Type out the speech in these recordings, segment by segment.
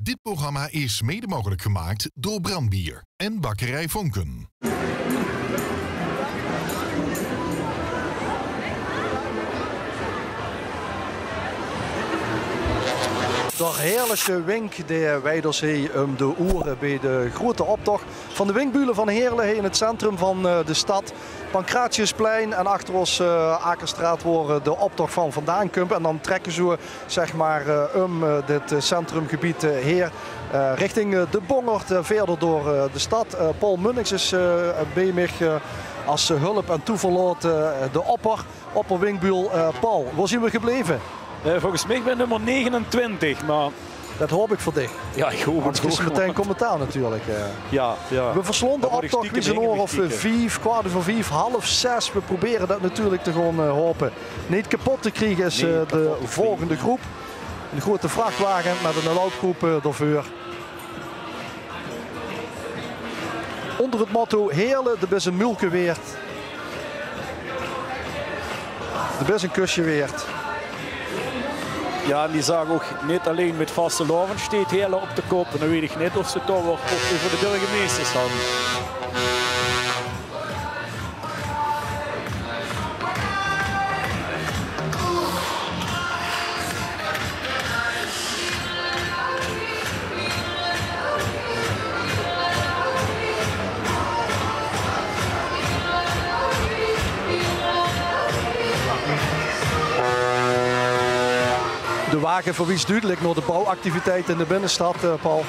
Dit programma is mede mogelijk gemaakt door Brandbier en Bakkerij Vonken. De heerlijke wink die Wijderzee de oeren bij de grote optocht van de Winkbulen van Heerlen in het centrum van de stad. Pancratiusplein en achter ons Akerstraat worden de optocht van vandaan komt. En dan trekken ze zeg maar dit centrumgebied heer richting de Bongert verder door de stad. Paul Munnix is bij mij als hulp en toeverlaat de opperwinkbuul. Paul, waar zijn we gebleven? Volgens mij ben ik nummer 29, maar... Dat hoop ik voor dich. Ja, ik hoop het ook. Meteen commentaar natuurlijk. Ja. We verslonden de optocht wie een oor of 5, kwart voor 5, half 6. We proberen dat natuurlijk te gewoon hopen. Niet kapot te krijgen is de volgende groep. Een grote vrachtwagen met een loopgroep daarvoor. Onder het motto Heerlen, de best een mulke weert. De best een kusje weert. Ja, en die zagen ook niet alleen met vaste loven steeds Heerlen op de kop. En dan weet ik niet of ze toch ook voor de burgemeester staan. De wagen verwijst duidelijk naar de bouwactiviteit in de binnenstad, Paul.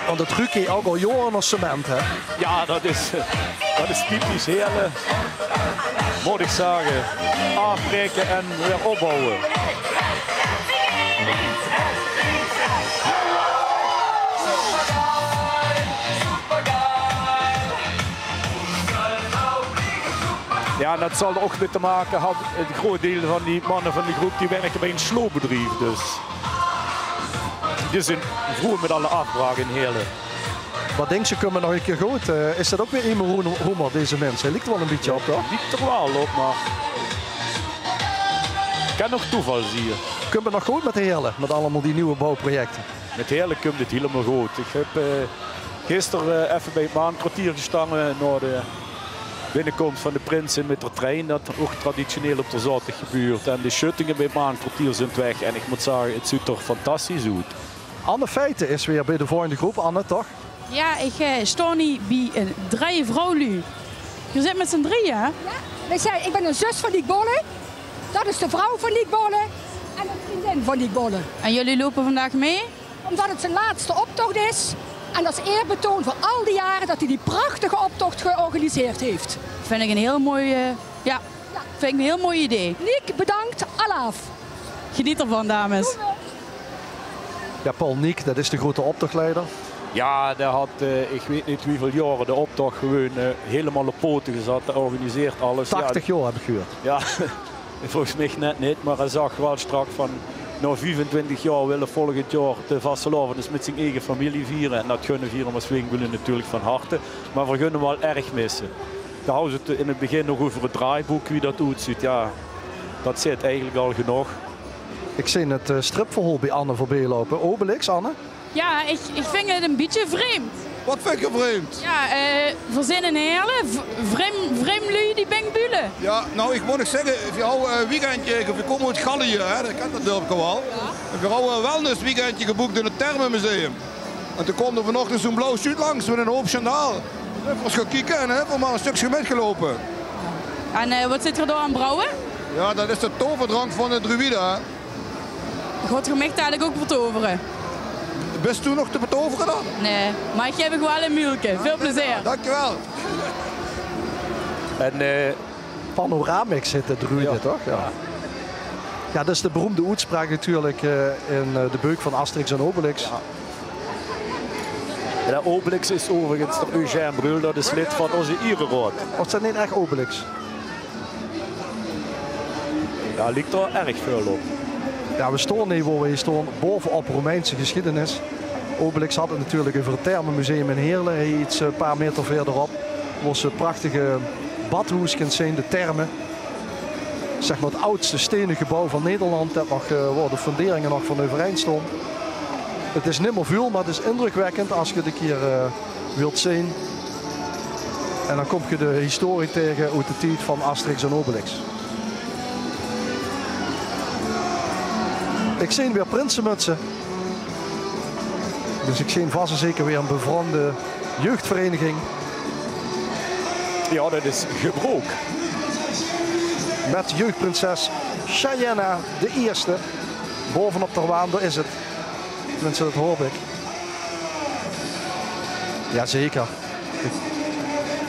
Want het ruikt hier ook al jaren als cement, hè? Ja, dat is typisch Heerlen. Moet ik zeggen. Afbreken en weer opbouwen. Ja, dat zal er ook mee te maken hebben. Een groot deel van die mannen van de groep die werken bij een sloopbedrijf. Dus die zijn vroeg met alle afbraken in Heerlen. Wat denk je, kunnen nog een keer goed? Is dat ook weer iemand roemer, deze mensen? Hij lijkt er wel een beetje op, toch? Lijkt er wel op, maar... Kan nog toeval, zie je. Kunnen we nog goed met Heerlen? Met allemaal die nieuwe bouwprojecten? Met Heerlen komt het helemaal goed. Ik heb gisteren even bij het maankwartier gestaan naar de binnenkomst van de Prinsen met de trein. Dat ook traditioneel op de zaterdag gebeurt. En de schuttingen bij het maankwartier zijn weg. En ik moet zeggen, het ziet er fantastisch uit. Anne Feiten is weer bij de volgende groep. Anne, toch? Ja, ik sta nu bij 3 vrouwen. Je zit met z'n drieën. Ja, ik ben een zus van Niek Bolle. Dat is de vrouw van Niek Bolle. En een vriendin van Niek Bolle. En jullie lopen vandaag mee? Omdat het zijn laatste optocht is. En dat is eerbetoon voor al die jaren dat hij die prachtige optocht georganiseerd heeft. Vind ik een heel mooi, vind ik een heel mooi idee. Niek, bedankt. Alaaf. Geniet ervan, dames. Ja, Paul Niek, dat is de grote optochtleider. Ja, daar had, ik weet niet hoeveel jaren de optocht gewoon helemaal op poten gezet. Hij organiseert alles. 80 jaar heb ik gehoord. Ja, volgens mij net niet, maar hij zag wel straks van... Na 25 jaar willen volgend jaar de vastelavond met zijn eigen familie vieren. En dat gunnen we als Winkbulen natuurlijk van harte. Maar we gunnen wel erg missen. Daar houden ze het in het begin nog over het draaiboek, wie dat uitziet. Ja, dat zit eigenlijk al genoeg. Ik zie het stripverhaal bij Anne voorbij lopen. Obelix, Anne? Ja, ik vind het een beetje vreemd. Wat vind je vreemd? Ja, verzinnen Heerlen, vreemd lui die Winkbulen. Ja, nou ik moet nog zeggen, voor jou een weekendje, we komen uit Gallië, hè, dat kent natuurlijk wel. Ja. Voor jou een wellness weekendje geboekt in het Thermenmuseum. En toen kwam er vanochtend zo'n blauw suit langs met een hoop chandaal. Ik was gaan kijken en heb maar een stukje metgelopen. En wat zit er door aan brouwen? Ja, dat is de toverdrank van de druïde. Hè. Gaat je mij dadelijk ook vertoveren? Bist u nog te betoveren dan? Nee, maar ik heb wel een muilke. Veel plezier. Ja, dankjewel. En Panoramix zit de druïde, toch? Ja. Ja, dat is de beroemde uitspraak natuurlijk in de beuk van Asterix en Obelix. Ja. Ja, Obelix is overigens de Eugène Brul, dat is lid van onze Ierenraad. Of zijn niet echt Obelix? Ja, ligt er erg veel op. Ja, we staan hier waar we staan, bovenop Romeinse geschiedenis. Obelix had het natuurlijk over het Thermenmuseum in Heerlen, iets een paar meter verderop. Was een prachtige badhoes kunt zien, de Thermen. zeg maar het oudste stenen gebouw van Nederland. Dat nog, waar de funderingen nog van overeind stond. Het is nimmer veel, maar het is indrukwekkend als je het een keer wilt zien. En dan kom je de historie tegen uit de tijd van Asterix en Obelix. Ik zie weer prinsenmutsen. Dus ik zie vast en zeker weer een bevroren jeugdvereniging. Ja, dat is Gebroek. Met jeugdprinses Cheyenne de eerste. Bovenop de waan, daar is het. Tenminste, dat hoop ik. Jazeker.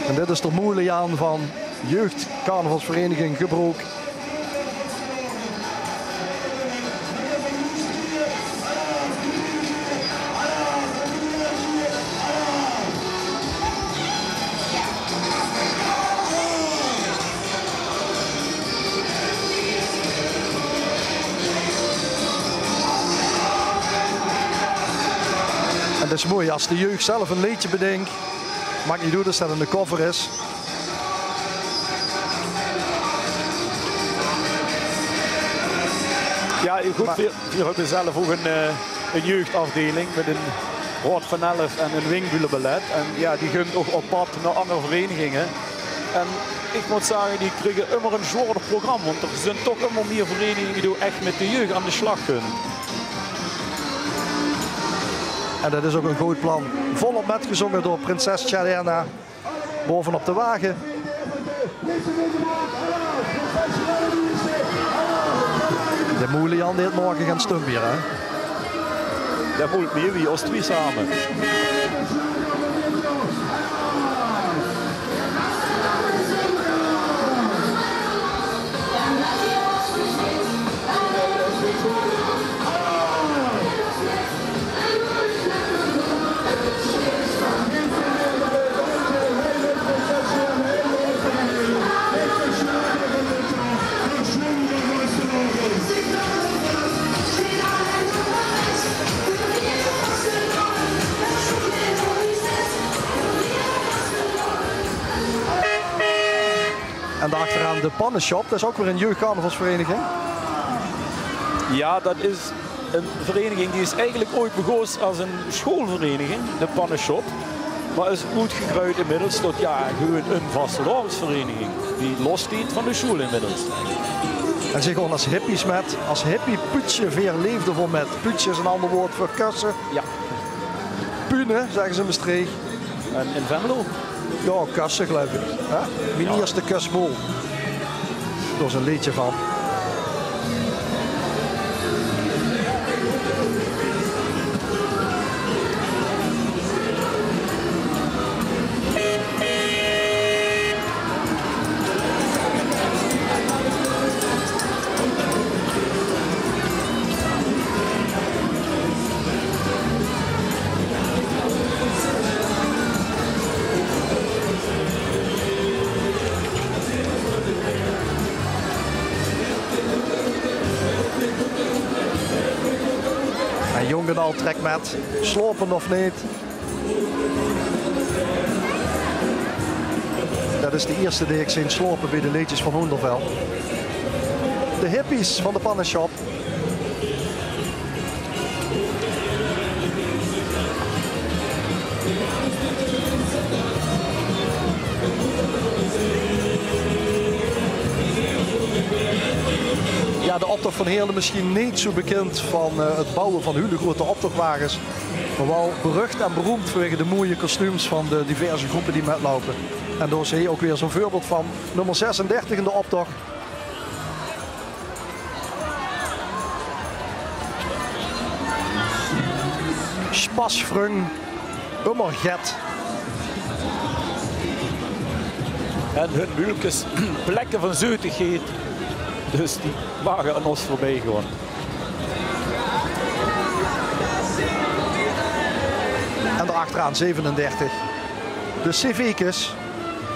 En dit is de Moeilijaan van jeugdcarnavalsvereniging Gebroek. Het is mooi als de jeugd zelf een liedje bedenkt. Maakt niet uit als dat in de cover is. Ja, goed, we hebben zelf ook een jeugdafdeling met een Raad van 11 en een wingbulenballet. En ja, die gaan ook op pad naar andere verenigingen. En ik moet zeggen, die krijgen immer een zwaarder programma. Want er zijn toch immer meer verenigingen die echt met de jeugd aan de slag kunnen. En dat is ook een goed plan. Volop metgezongen door prinses Cheyenne. Bovenop de wagen. De Moeilijaan die het morgen gaan stumbieren. Hè? Dat moet meer wie als twee samen. En daarachteraan de Pannenshop, dat is ook weer een jeugdcarnavalsvereniging. Ja, dat is een vereniging die is eigenlijk ooit begonnen als een schoolvereniging, de Pannenshop. Maar is uitgegroeid inmiddels tot ja, gewoon een vastelavondsvereniging. Die losstaat van de school inmiddels. En zich gewoon als hippies met, als hippie putje veer leefde vol met. Putje is een ander woord voor kussen. Ja. Pune, zeggen ze in Maastricht. En in Venlo? Ja, kussen geloof ik. Mijn eerste kusmol. Daar is een liedje van. Jongenal trekt met, slopen of niet. Dat is de eerste die ik zie slopen bij de liedjes van Hoenderveld. De hippies van de Pannenshop. Ja, de optocht van Heerlen misschien niet zo bekend van het bouwen van hele grote optochtwagens. Maar wel berucht en beroemd vanwege de mooie kostuums van de diverse groepen die metlopen. En daar zie je ook weer zo'n voorbeeld van. Nummer 36 in de optocht. Spasvrung, Ummerget. En hun mulkes plekken van zeutigheid. Dus die wagen aan ons voorbij gewoon. En daarachteraan 37. De CV'kes,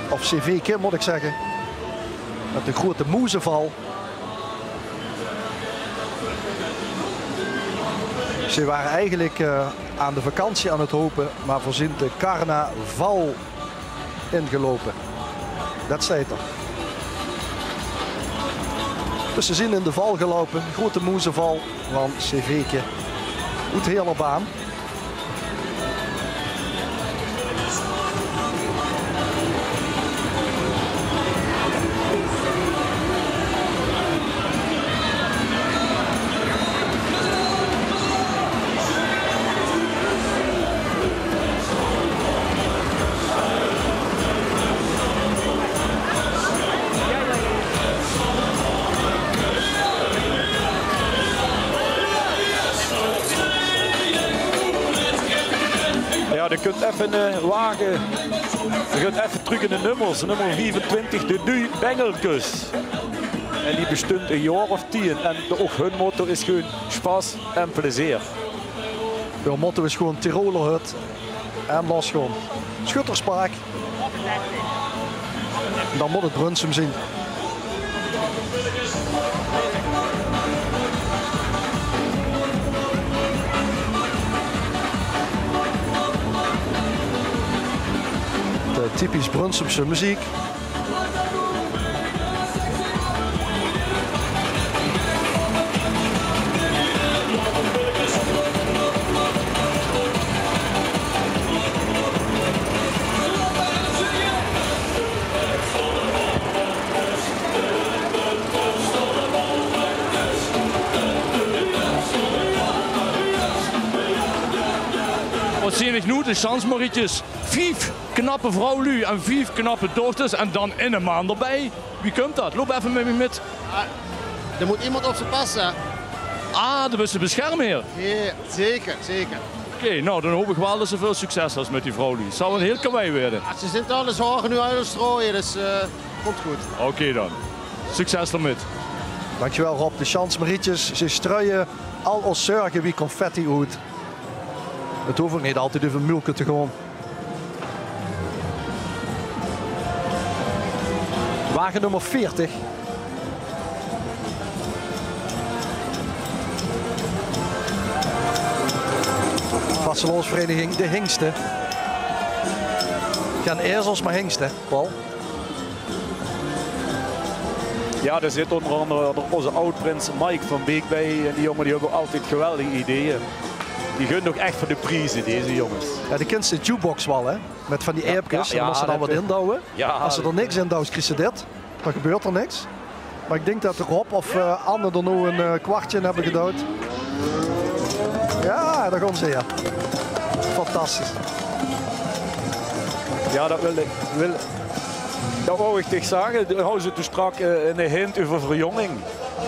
of CV'ke moet ik zeggen. Met de grote moezenval. Ze waren eigenlijk aan de vakantie aan het hopen, maar voorzien de carnaval ingelopen. Dat staat er. Dus ze zien in de val gelopen. Grote moezeval van CV'tje. Goed hele baan. Je kunt even wagen, je kunt even terug in de nummers. Nummer 24, de Nu Bengelkus. En die bestond een jaar of 10. En ook hun motto is gewoon spaas en plezier. Hun motto is gewoon Tirolerhut en los gewoon. Schutterspark. Dan moet het Brunsum zien. Typisch Brunsumse muziek. Wat zie ik nu? De chansmarietjes. 5 knappe vrouwen en 5 knappe dochters en dan in een maand erbij. Wie komt dat? Loop even met me met. Er moet iemand op ze passen. Ah, dat is de beschermheer. Ja, zeker, zeker. Oké, nou dan hoop ik wel dat ze veel succes hebben met die vrouwen. Het zal een heel kawaii worden. Ja, ze zijn alle zorgen nu uit het strooien, dus komt goed. Oké dan. Succes ermee. Dankjewel Rob. De chansmarietjes, ze struien al ons zorgen wie confetti uit. Het hoeft ook niet altijd over mulke te gaan. Wagen nummer 40. Vastelovensvereniging De Hingsten. Gaan ezels maar hingsten, Paul. Ja, daar zit onder andere onze oud-prins Mike van Beek bij. En die jongen die hebben altijd geweldige ideeën. Die gunnen ook echt voor de prijzen, deze jongens. Ja, die kent de jukebox wel, hè? Met van die aapjes. En als ze dan wat indouwen. Ja, als ze er niks in douwen, krijgen ze dit. Dan gebeurt er niks. Maar ik denk dat Rob of Anne er nu een kwartje in hebben gedouwd. Ja, daar gaan ze, ja. Fantastisch. Ja, dat dat wou ik tegen zeggen. Dan houden ze te strak een hint over verjonging.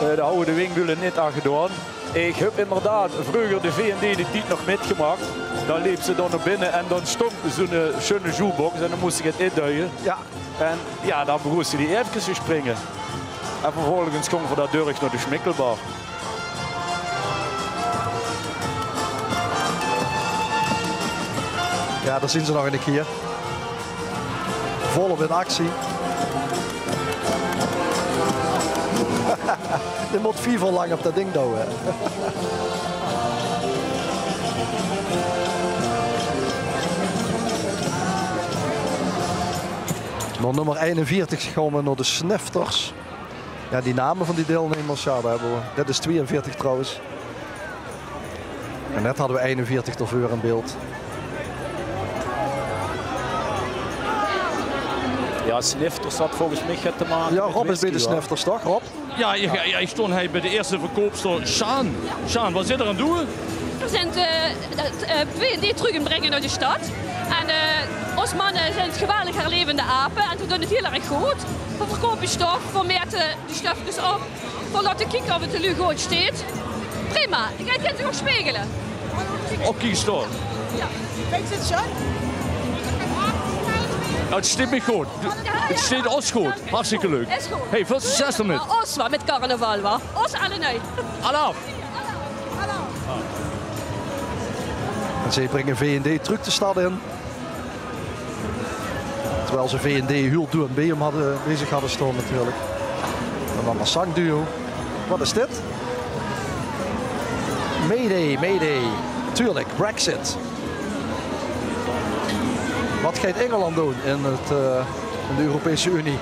Daar houden de wingbulen niet aan gedaan. Ik heb inderdaad vroeger de VND die nog metgemaakt. Dan liep ze dan naar binnen en dan stond zo'n schöne jukebox en dan moest ik het induien. Ja. En ja, dan begon ze die even te springen. En vervolgens kwam voor dat durg naar de smikkelbar. Ja, daar zien ze nog een keer. Volop in actie. Je moet 4 vol lang op dat ding douwen. Maar nummer 41 gaan we naar de Snifters. Ja, die namen van die deelnemers, ja, daar hebben we. Dit is 42 trouwens. En net hadden we 41 ervoor in beeld. Ja, Snifters had volgens mij te maken. Ja, Rob is bij de Snifters, toch, Rob? Ja, ik stond hij bij de eerste verkoopster Sjaan. Sjaan, wat zit er aan doen? We zijn VND terug brengen naar de stad. En ons mannen zijn geweldig herlevende apen en we doen het heel erg goed. We verkopen stof, we meten de stof dus op. We laten kijken of het er nu goed staat. Prima, ik ga het ook spiegelen. Op kiesstof. Ja. Kijk, zit Sjaan? Het staat me goed. Het staat ons goed. Hartstikke leuk. Is goed. Hey, veel succes ermee. Ons wat met carnaval, wa? Ons allen uit. Hallo. En ze brengen VND terug de stad in. Terwijl ze VND heel doen en BM bezig hadden staan natuurlijk. En dan een zangduo. Wat is dit? Mayday, Mayday. Tuurlijk, Brexit. Wat gaat Engeland doen in de Europese Unie?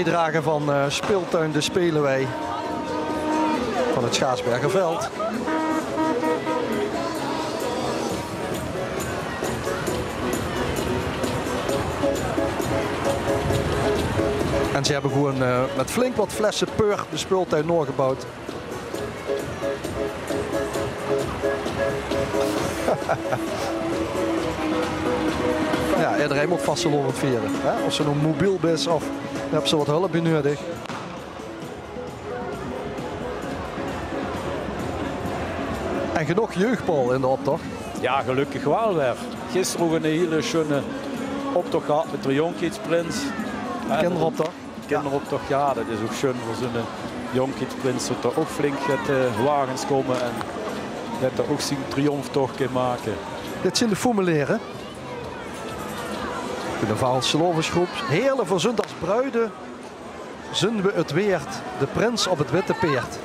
bijdrage van speeltuin De Spelenwei van het Schaarsbergerveld. En ze hebben gewoon met flink wat flessen per de speeltuin doorgebouwd. Ja, iedereen moet vastelovend vieren. Hè? Of ze nog mobiel is of hebben ze wat hulp nodig. En genoeg jeugdbal in de optocht. Ja, gelukkig wel weer. Gisteren ook een hele schöne optocht gehad met de Jongkidsprins. Kinderoptocht. Kinderoptocht, ja, dat is ook schön voor zo'n Jongkidsprins. Dat er ook flink gaat wagens komen en dat er ook zijn triomftocht kan maken. Dit zijn de formulieren. De Vaalselovensgroep. Heerlijk voor zondags bruiden. Zullen we het weert. De prins op het witte peert.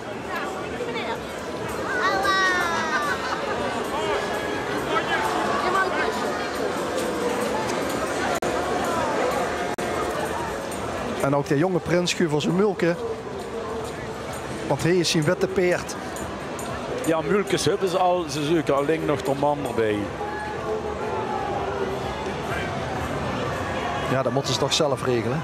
En ook de jonge prins schuift voor zijn mulke. Want hij is zijn witte peert. Ja, mulkes hebben ze al. Ze zoeken alleen nog de man erbij. Ja, dat moeten ze toch zelf regelen.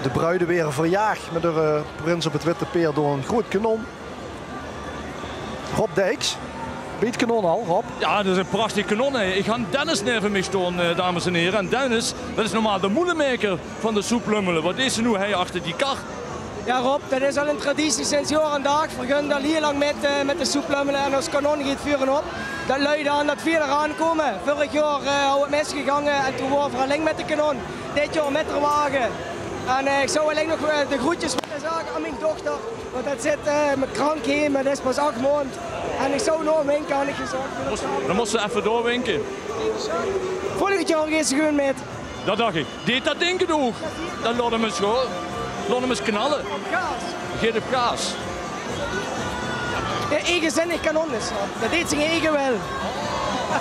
De bruiden weer verjaagd met de prins op het witte peer door een groot kanon. Rob Dijks. Weet kanon al, Rob? Ja, dat is een prachtig kanon. Hè. Ik ga Dennis neven mee staan, dames en heren. En Dennis, dat is normaal de moelenmaker van de soeplummelen. Wat is er nu hij achter die kar? Ja Rob, dat is al een traditie sinds jaar en dag. We gaan al heel lang met de soeplummelen en ons kanon gaat vuren op. Dat luidt aan dat we eraan komen. Vorig jaar het misgegangen en toen waren we alleen met de kanon. Dit jaar met de wagen. En ik zou alleen nog de groetjes willen zeggen aan mijn dochter. Want dat zit met krankheid, maar dat is pas 8 maanden. En ik zou nog winken, had ik gezegd. Dan moest ze even doorwinken. Volgend jaar gaan ze gewoon met. Dat dacht ik. Deed dat ding genoeg? Dan laat hem eens gewoon. Laat hem eens knallen. Geef op gaas. Ja, eigenzinnig kanon is dat. Dat deed zijn eigen wel.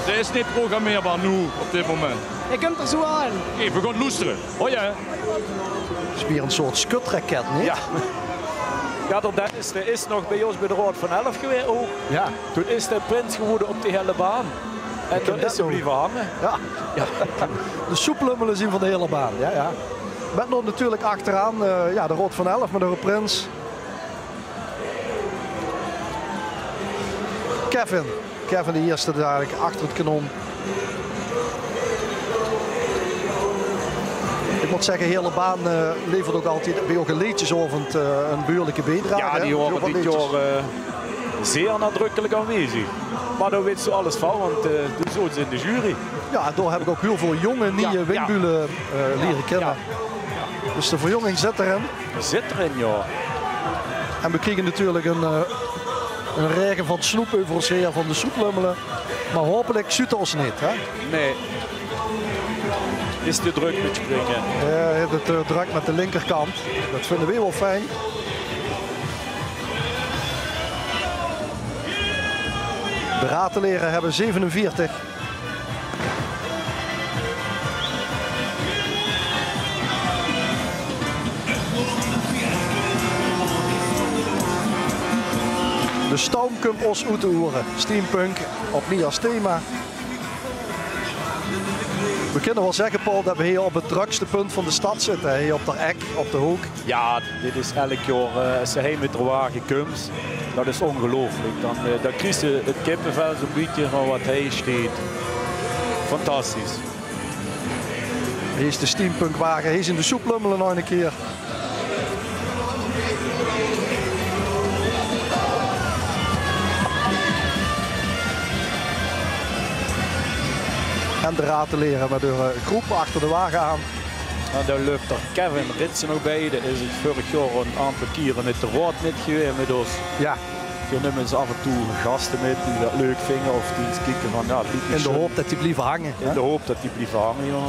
Ze is niet programmeerbaar nu op dit moment. Je komt er zo aan. Oké, we gaan loesteren. Oh ja. Het is weer een soort skutraket, niet? Ja. Ja, Dennis is nog bij ons bij de Rood van 11 geweest ook. Ja. Toen is de prins geworden op die hele baan. En toen is ze blijven hangen. Ja. Ja. De soeplummelen zien van de hele baan. Ja, ja. Met nog natuurlijk achteraan ja, de Rood van 11 met de prins. Kevin de eerste dadelijk achter het kanon. Ik moet zeggen, de hele baan levert ook altijd bij ook een liedjesavond een behoorlijke bijdrage. Ja, die horen dit jaar zeer nadrukkelijk aanwezig. Maar daar weet ze alles van, want de zo is in de jury. Ja, daar heb ik ook heel veel jonge nieuwe wingbulen leren kennen. Ja. Dus de verjonging zit erin. Zit erin, ja. En we kregen natuurlijk een regen van snoep over ons heen van de soeplummelen. Maar hopelijk zuut ons niet, hè? Nee. Is te druk met springen. Ja, het druk met de linkerkant. Dat vinden we wel fijn. De rateleren hebben 47. De stoom komt ons uit te horen. Steampunk opnieuw als thema. We kunnen wel zeggen, Paul, dat we hier op het drukste punt van de stad zitten. Hier op de ek, op de hoek. Ja, dit is elk jaar als ze heen met de wagen komt. Dat is ongelooflijk. Dan krijg je het kippenvel zo'n beetje van wat hij steekt. Fantastisch. Hier is de steampunkwagen. Hier is in de soeplummelen nog een keer. En de rateleren met de groep achter de wagen aan. En daar loopt er Kevin Ritsen nog bij. Dat is het vorig jaar een aantal keren met de rood met geweest met ons. Ja. Zo nemen ze af en toe gasten met die dat leuk vinden of die eens kijken van ja, in de hoop dat die blijven hangen. In de hoop dat die blijven hangen, ja.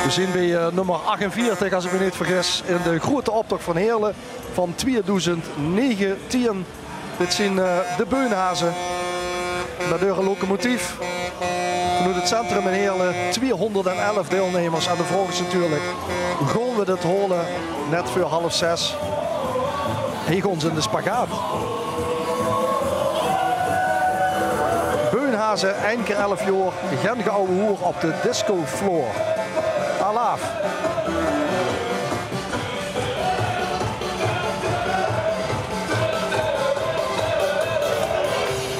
We zien bij nummer 48, als ik me niet vergis, in de grote optocht van Heerlen van 2019. Dit zien de Beunhazen met een locomotief. Vanuit het centrum in Heerlen 211 deelnemers. En de vraag is natuurlijk, gaan we dit holen net voor 5:30? Hij gaan ze in de spagaat. Beunhazen, eind keer 11 jaar, Genge ouwe hoer op de disco floor. Alaaf.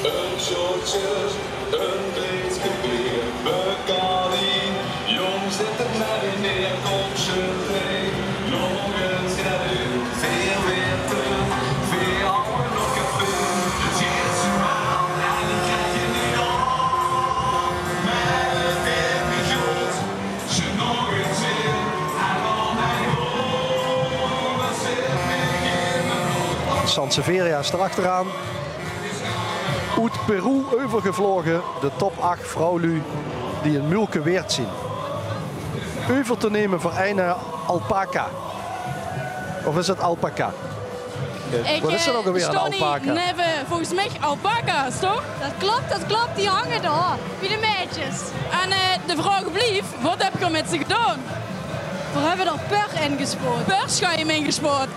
Een shortje, een kleedje kleer, Bacardi, jong zit er maar in neer, kom ze twee, nog eens gaat u, veel weer terug, veel oude nog gevuld, het geeft ze aan en die krijg je niet op, met het weer begroot, ze nog eens in, en al mijn horen zit beginnen. Sansevieria is erachteraan. Uit Peru overgevlogen, de top 8 vrouwlu die een mulke weert zien. Over te nemen voor een alpaca. Of is het alpaca? Wat is er ook alweer een alpaca? Volgens mij alpaca's, toch? Dat klopt, die hangen daar. Bij de meisjes. En de vraag bleef, wat heb je met ze gedaan? We hebben er per ingespoord. Pers ga je hem ingespoord.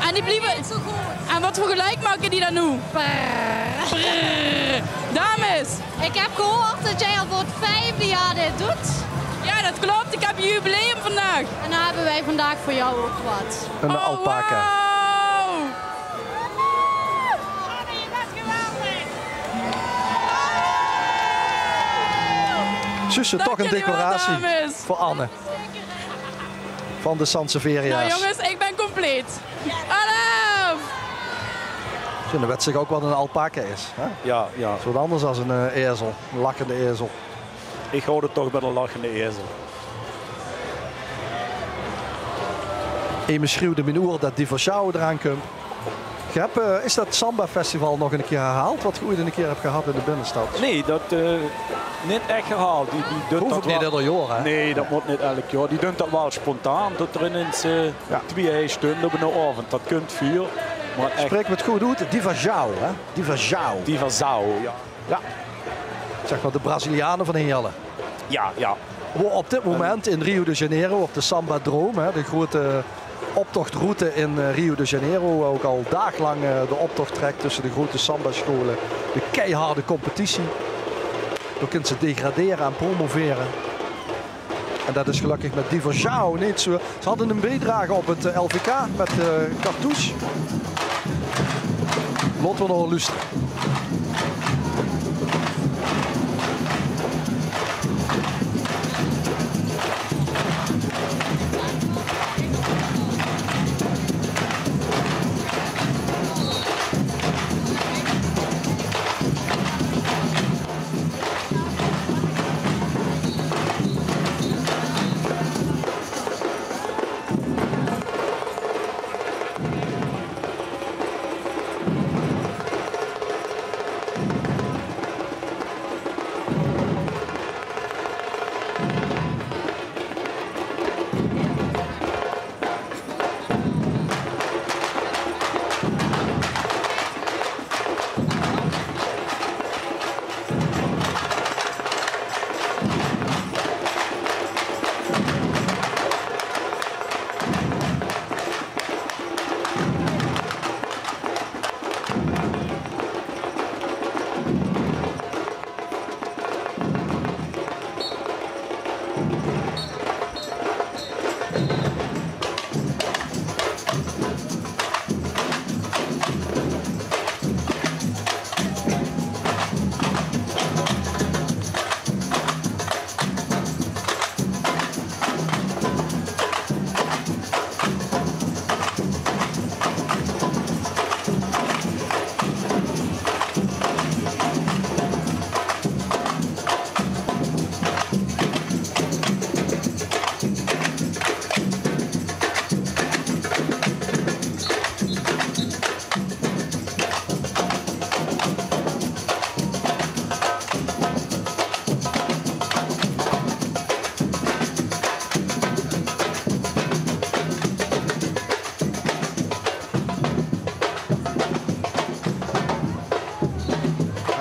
En die blieven... Zo goed. En wat voor geluid maken die dan nu? Dames! Ik heb gehoord dat jij al voor het 5e jaar dit doet. Ja, dat klopt. Ik heb een jubileum vandaag. En dan hebben wij vandaag voor jou ook wat. Een alpaca. Wow. Zussen, toch een decoratie voor Anne. Van de Sanseveria's. Nou jongens, ik ben compleet. Hallo! Dan weet zich ook wat een alpaca is. Hè? Ja, ja. Het is wat anders dan een ezel, een lakkende ezel. Ik hou het toch bij een lachende ezel. Eme schreeuwde mijn oor dat Diversjouw eraan komt. Is dat Samba Festival nog een keer herhaald? Wat je ooit een keer hebt gehad in de binnenstad? Nee, dat niet echt gehaald. Die hoeft dat niet ieder jaar, hè? Nee, dat moet niet elk jaar. Die doen dat wel spontaan. Dat er ineens 2 stunden op een avond. Dat kunt 4. Maar echt... Spreek me het goed uit. Diversjouw, hè? Diversjouw. Diversjouw, ja. Ja. Zeg maar de Brazilianen van Heerlen. Ja, ja. Op dit moment in Rio de Janeiro op de Samba Droom, hè, de grote optochtroute in Rio de Janeiro, ook al dagenlang de optocht trekt tussen de grote samba-scholen. De keiharde competitie. Daar kunt ze degraderen en promoveren. En dat is gelukkig met Diversjouw niet zo. Ze hadden een bijdrage op het LVK met Cartouche. Laten we nog luisteren.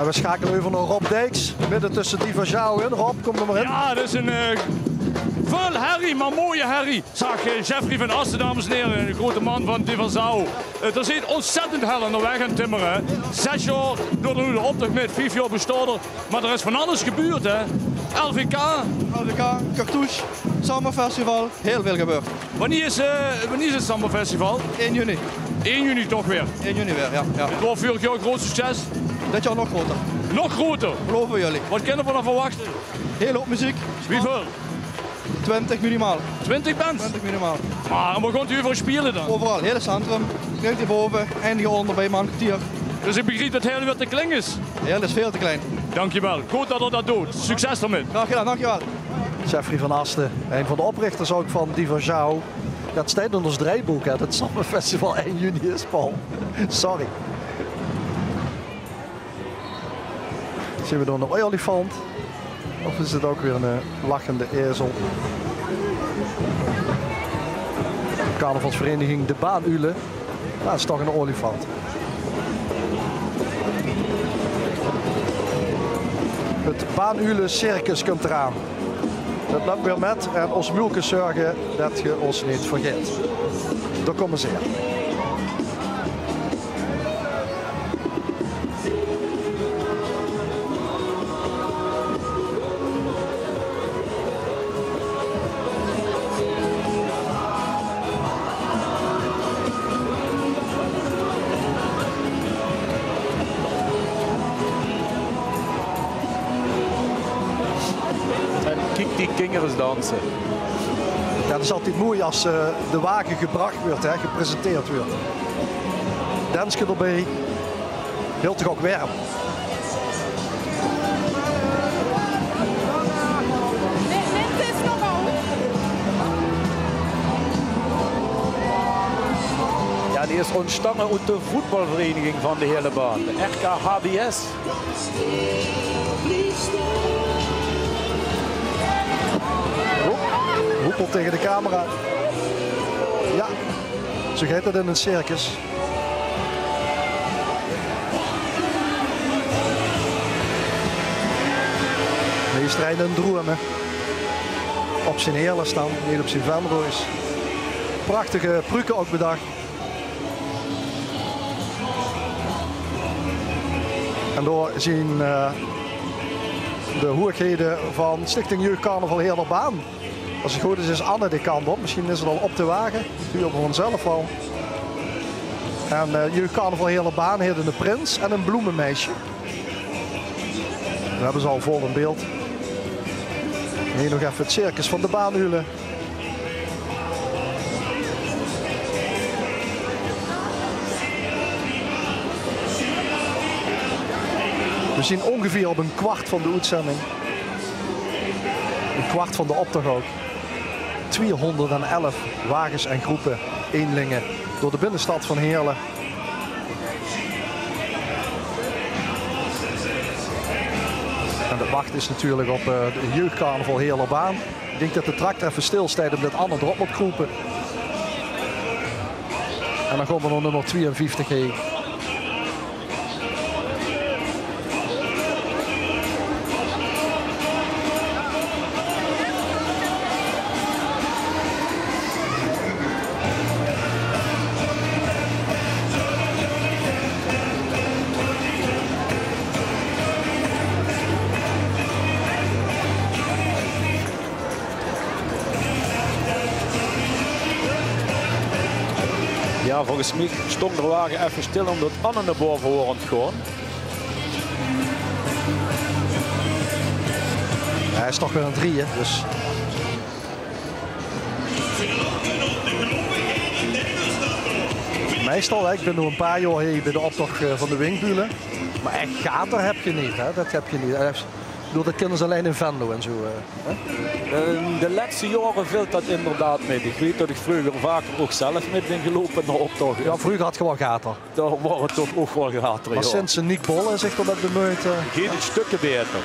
En we schakelen even naar Rob Dijks, midden tussen Divajao in. Rob, kom er maar in. Ja, dat is een veel herrie, maar mooie herrie. Zag Jeffrey van Asten, dames en heren, een grote man van Divajao. Er zit ontzettend hel aan de weg aan timmeren. 6 jaar door de optocht met, 5 jaar bestuurder. Maar er is van alles gebeurd, hè. LVK, Cartouche, Samba Festival, heel veel gebeurd. Wanneer is het Samba Festival? 1 juni. 1 juni toch weer? 1 juni weer, ja. Het was vorig jaar een groot succes. Dit jaar nog groter. Nog groter? Geloven jullie. Wat kunnen we dan verwachten? Heel hoop muziek. Wieveel? 20 minimaal. 20 bands? 20 minimaal. Maar waar gaat u over spelen dan? Overal, hele centrum. Begint hierboven, eindigen onder bij Manketier. Dus ik begreep dat heel weer te klein is? Heel is veel te klein. Dankjewel. Goed dat er dat doet. Succes ermee. Graag gedaan, dankjewel. Jeffrey van Asten, een van de oprichters ook van Divajao. Dat staat in ons draaiboek, hè, dat het Samba Festival 1 juni is, Paul. Sorry. Zien we door een olifant? Of is het ook weer een lachende ezel? Carnavalsvereniging De Baanulen. Nou, dat is toch een olifant. Het Baanulen Circus komt eraan. Dat loopt weer met en ons mulken zorgen dat je ons niet vergeet. Daar komen ze in. Die kingers dansen. Ja, dat is altijd mooi als de wagen gebracht wordt, hè, gepresenteerd wordt. Danske erbij. Heel toch ook warm. Ja, die is ontstaan uit de voetbalvereniging van de hele baan, de RKHBS. Hoepel tegen de camera. Ja, zo gaat het in een circus. Meester en dromen. Op zijn hele staan, niet op zijn Venroos. Prachtige pruiken ook bedacht. En door zien de hoerigheden van Stichting Jeugd Carnaval Heerlerbaan. Als het goed is Anne de kant op. Misschien is het al op de wagen. Nu op vanzelf al. En Jeugd Carnaval Heerlerbaan heeft een prins en een bloemenmeisje. Dat hebben ze al vol in beeld. Hier nog even het circus van de Baanulen. We zien ongeveer op een kwart van de uitzending. Een kwart van de optocht ook. 211 wagens en groepen eenlingen door de binnenstad van Heerlen. En de wacht is natuurlijk op de jeugdcarnaval Heerlerbaan. Ik denk dat de tractor even stilstaat omdat Anne erop moet groepen. En dan komen we naar nummer 52 heen. Ja, volgens mij stond de wagen even stil omdat Anne naar boven hoort gaan. Hij is toch weer een 3, dus. Meestal, hè, ik ben nu een paar jaar hier bij de optocht van de Winkbulen. Maar echt gaten heb je niet, hè? Dat heb je niet. Dat kennen ze alleen in Venlo en zo. Hè? De laatste jaren viel dat inderdaad mee. Ik weet dat ik vroeger vaker ook zelf mee ben gelopen naar optocht. Ja, vroeger had je wel gaten. Daar waren toch ook wel gaten. Maar sinds Nick Bolle zich dat bemoeit. Geen stukken beter.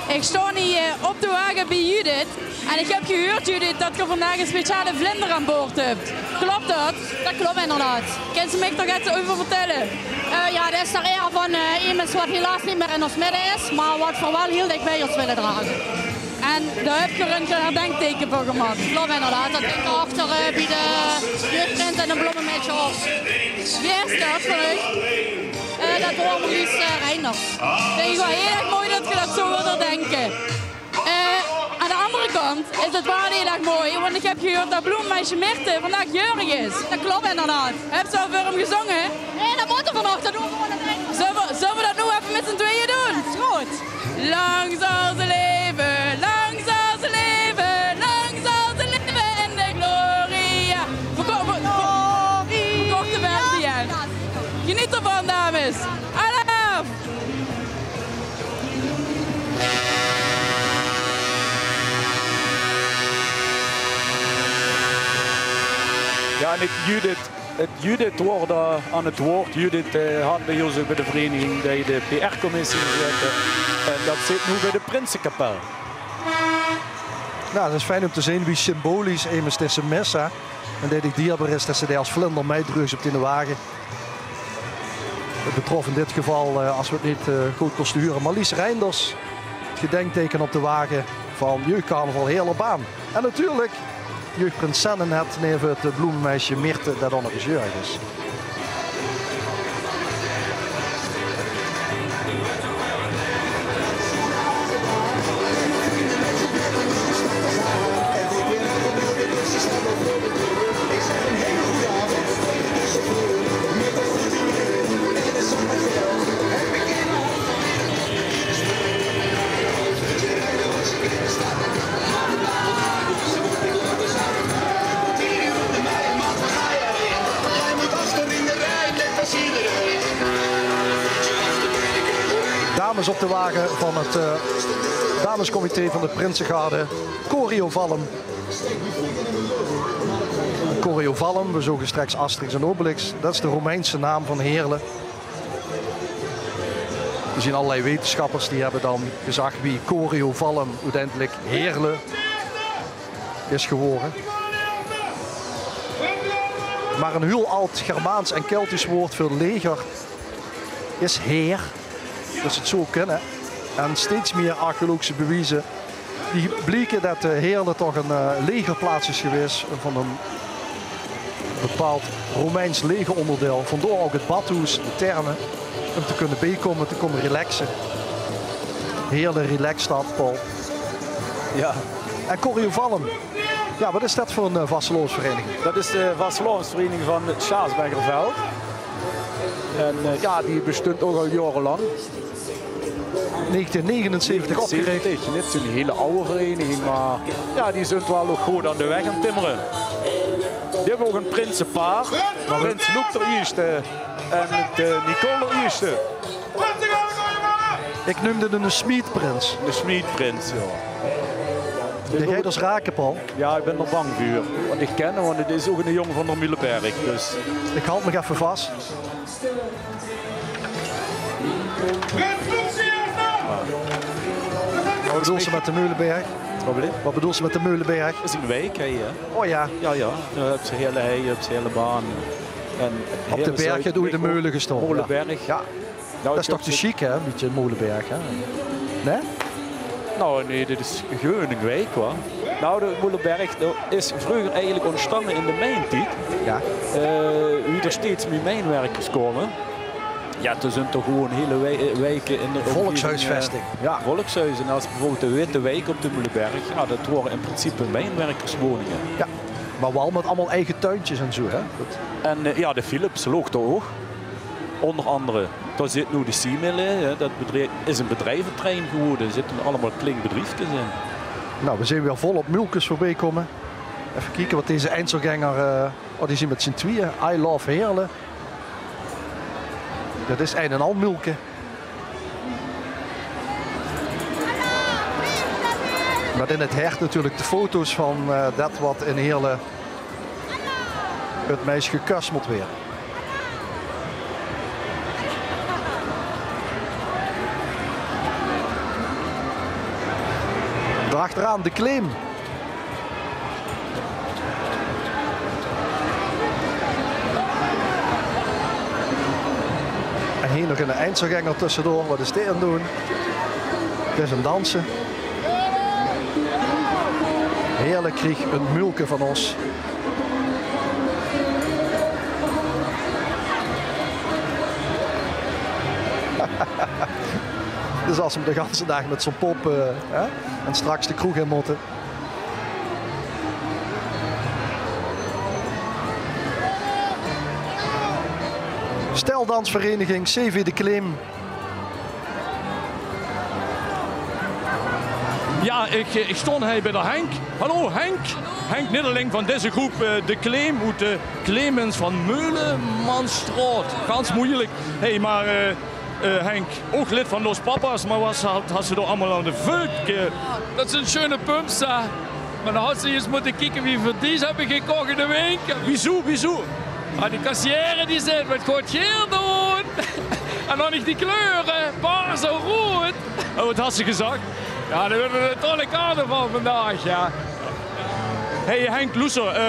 Ik sta nu op de wagen bij Judith. En ik heb gehoord, Judith, dat je vandaag een speciale vlinder aan boord hebt. Klopt dat? Dat klopt inderdaad. Kan ze mij toch iets over vertellen? Ja, dat is de eer van iemand wat helaas niet meer in ons midden is, maar wat voor wel heel dik bij ons willen dragen. En daar heb je een herdenkteken voor gemaakt. Klopt inderdaad, dat ik achter bij de jeugdprint en een bloemenmetje op. Wie is dat van u? Dat hoort Marlies Reinders. Ik vind het wel heel erg mooi dat je dat zo wilt denken. Aan de andere kant is het wel heel erg mooi, want ik heb gehoord dat bloemenmeisje Mirte vandaag jarig is. Dat klopt inderdaad. Heb je al voor hem gezongen? Nee, dat moeten we nog, dat doen we gewoon het eind. Zullen we dat nu even met z'n tweeën doen? Dat is goed. Lang zal ze leven, lang zal ze leven, lang zal ze leven in de gloria. Verkochte versie, ja. Geniet ervan, dames. Alaaf! Ja, en Judith wordt aan het woord. Judith had bij ons bij de vereniging de PR-commissie gezet. En dat zit nu bij de Prinsenkapel. Nou, dat is fijn om te zien wie symbolisch immers tussen Messa. En dat ik dierbaar is dat ze die als vlinder meedrugs op in de wagen. Het betrof in dit geval, als we het niet goed kosten huren, Marlies Reinders. Het gedenkteken op de wagen van Jeugdcarnaval Heerlerbaan. En natuurlijk jeugdprins Sennenhet neven het bloemenmeisje Mirte dat dan nog eens jarig is. Dames op de wagen van het damescomité van de Prinsengarde. Choreovallen. Choreovallen, we zogen straks Asterix en Obelix. Dat is de Romeinse naam van Heerlen. We zien allerlei wetenschappers die hebben dan gezegd wie Choreovallen uiteindelijk Heerlen is geworden. Maar een heel oud Germaans en Keltisch woord voor leger is heer. Dat ze het zo kunnen. En steeds meer archeologische bewijzen die bleken dat Heerlen toch een legerplaats is geweest van een bepaald Romeins legeronderdeel. Vandaar ook het badhuis, de termen, om te kunnen bijkomen, te kunnen relaxen. Heerlen relaxstad, Paul. Ja. En Choreovallen. Ja, wat is dat voor een vastelovensvereniging? Dat is de vastelovensvereniging van het Schaasbergerveld. En ja, die bestond ook al jarenlang. 1979 opgericht. Dit is een hele oude vereniging, maar ja, die zijn wel ook goed aan de weg aan timmeren. Die hebben ook een prinsenpaar. Prins Loek de eerste en Nicole de eerste. Ik noemde het een Smiedprins. De Smiedprins, ja. Jij gaat ons raken, Paul? Ja, ik ben er bang voor. Want ik ken hem, want het is ook een jongen van de Mühleberg. Dus. Ik houd me even vast. Wat bedoelt ze met de Mühleberg? Wat bedoelt ze met de Mühleberg? Dat is een week, hè? Oh ja. Ja, ja. Op zijn hele hei, op zijn hele baan. En op de berg doe je de Meulen gestopt. Molenberg. Ja. Nou, dat is toch te chic, hè? Een beetje Molenberg, hè? Nee? Nou, nee, dit is gewoon een week, hoor. Nou, de Molenberg is vroeger eigenlijk ontstaan in de mijntijd. Ja. Wie er steeds meer mijnwerkers komen. Ja, toen zijn toch gewoon hele wijken in de volkshuisvesting. Ja, volkshuizen. Als bijvoorbeeld de Witte Wijk op de Mühleberg, ja, dat worden in principe mijnwerkerswoningen. Ja, maar wel met allemaal eigen tuintjes en zo, hè? Goed. En ja, de Philips loog toch ook. Onder andere, daar zit nu de Siemille, dat bedrijf is een bedrijventerrein geworden. Er zitten allemaal kleine bedrijfjes in. Nou, we zien weer vol op Mulkes voorbij komen. Even kijken wat deze Einzelganger, die zien met z'n tweeën. I Love Heerlen. Dat is een en al Mulke. Met in het hert natuurlijk de foto's van dat wat in Heerlen het meest gekust moet weer. Daarachteraan de claim. hier nog een eindselganger tussendoor. Wat is dit aan doen? Het is een dansen. Heerlijk kreeg een mulke van ons. Dus als we de hele dag met zo'n pop en straks de kroeg in moeten. Steldansvereniging CV de Kleem. Ja, ik stond hier bij de Henk. Hallo Henk. Henk Nidderling van deze groep de Kleem uit de Clemens van Meulemanstraat. Ganz moeilijk. Hey, maar Henk, ook lid van Los Papas, maar was had ze toch allemaal aan de vuik? Dat zijn schöne pumps, hè. Maar dan had ze eens moeten kijken wie voor die hebben gekocht in de winkel. Wieso? Ah, die kassière die zei, wat gaat hier doen? En dan niet die kleuren, paars en rood. Oh, wat had ze gezegd? Ja, dat wordt een tolle carnaval vandaag, ja. Hey Henk Loeser,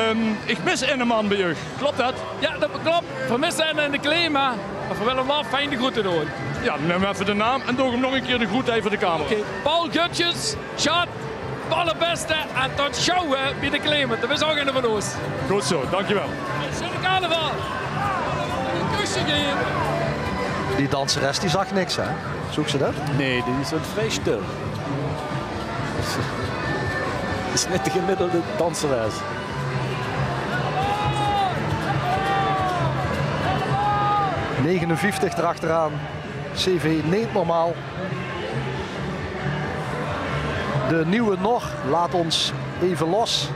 ik mis een man bij je. Klopt dat? Ja, dat klopt. Vermissen in de Kleem, hè. Maar we willen wel fijne groeten doen. Ja, neem even de naam en doe hem nog een keer de groet even de camera. Okay. Paul Gutjes, Schat, allerbeste en tot sjouwen bij de Kleem. Dat is ook in de van ons. Goed zo, dankjewel. Schöne carnaval. Een kusje geven. Die danseres die zag niks, hè? Zoek ze dat? Nee, die is vrij stil. Het is net de gemiddelde danseres. ...59 erachteraan. CV niet normaal. De Nieuwe Nor laat ons even los.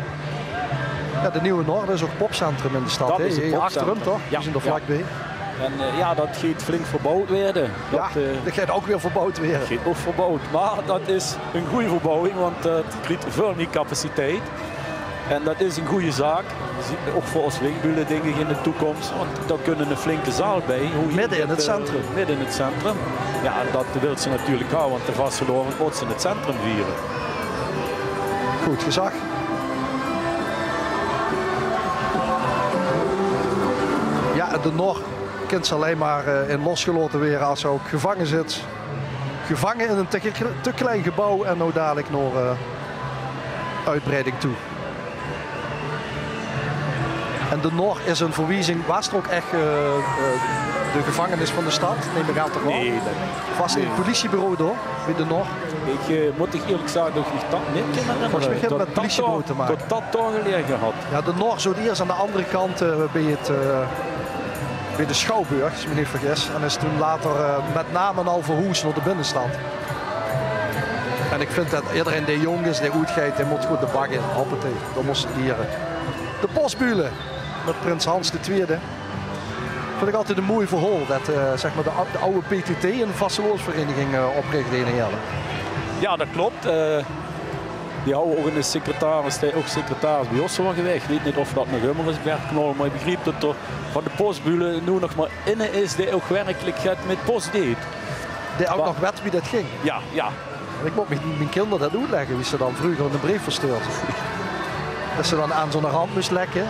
Ja, de Nieuwe Nor, dat is ook popcentrum in de stad. Dat is een popcentrum. Achter hem toch? Ja, Die zijn er vlakbij. En ja, dat gaat flink verbouwd worden. Dat gaat ook weer verbouwd worden. Dat gaat ook verbouwd, maar dat is een goede verbouwing, want het krijgt veel meer capaciteit. En dat is een goede zaak. Ook voor ons Wingbulen denk ik in de toekomst, want daar kunnen een flinke zaal bij. Midden in het centrum. Midden in het centrum. Ja, en dat wil ze natuurlijk houden, want de Vasteloven moet in het centrum vieren. Goed gezag. Ja, de Nor kent ze alleen maar in losgelaten weer als ze ook gevangen zit. Gevangen in een te klein gebouw en nou dadelijk nog uitbreiding toe. En de Nor is een verwijzing. Was er ook echt de gevangenis van de stad? Neem ik aan toch wel? Nee. Vast in het politiebureau door, bij de Nor. Ik moet eerlijk zeggen dat ik dat niet ken herinneren. Volgens mij heeft het met het politiebureau te maken. Dat toch gelegen had. Ja, de Nor zo eerst aan de andere kant bij de Schouwburg, als ik me niet vergis. En is toen later met name al verhuisd naar de binnenstad. En ik vind dat iedereen die jong is, die uitgeeft, die moet goed de bak in. Hoppatee, dat moesten dieren. De Postbulen met Prins Hans II. Vind ik altijd een mooi verhaal dat zeg maar de oude PTT een vasteloonsvereniging oprichtte in Heerlen. Ja, dat klopt. Die houden ook een secretaris, die ook secretaris bij ons van geweest. Ik weet niet of dat nog helemaal is, Bert Knol, maar ik begreep dat er van de Postbulen nu nog maar in is die ook werkelijk het met post deed. Die ook nog weet wie dat ging? Ja. Ik moet mijn kinderen dat uitleggen, wie ze dan vroeger een brief verstuurd. Dat ze dan aan zo'n rand moest lekken.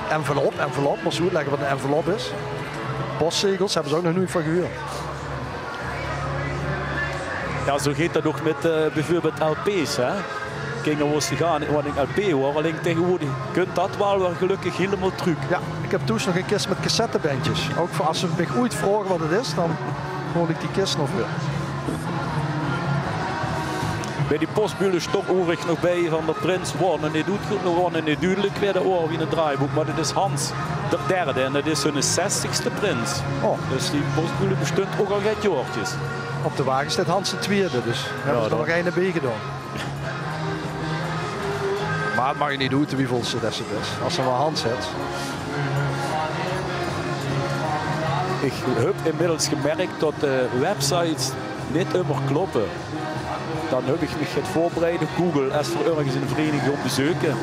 Envelop, maar ze uitleggen wat een envelop is. Postzegels hebben ze ook nog nooit van gehuurd. Ja, zo gaat dat ook met bijvoorbeeld LP's. Hè? Kijk, dan was gaan wat een LP hoor. Alleen tegenwoordig kunt dat wel gelukkig helemaal terug. Ja, ik heb toen nog een kist met cassettebandjes. Ook voor als ze me ooit vragen wat het is, dan hoor ik die kist nog weer. Bij die Postbulen stond Ulrich nog bij van de Prins Warner. Die doet gewoon niet duidelijk weer de oor in het draaiboek. Maar dit is Hans de derde en dat is hun 60ste prins. Oh. Dus die Postbulen bestond ook al red jaartjes. Op de wagen staat Hans de tweede, dus hebben ze er nog een bij gedaan. Maar het mag je niet doen wie volste dat het is. Als er maar Hans zet. Ik heb inmiddels gemerkt dat de websites niet immer kloppen. Dan heb ik me het voorbereiden, Google, als voor ergens in een vereniging op bezoeken.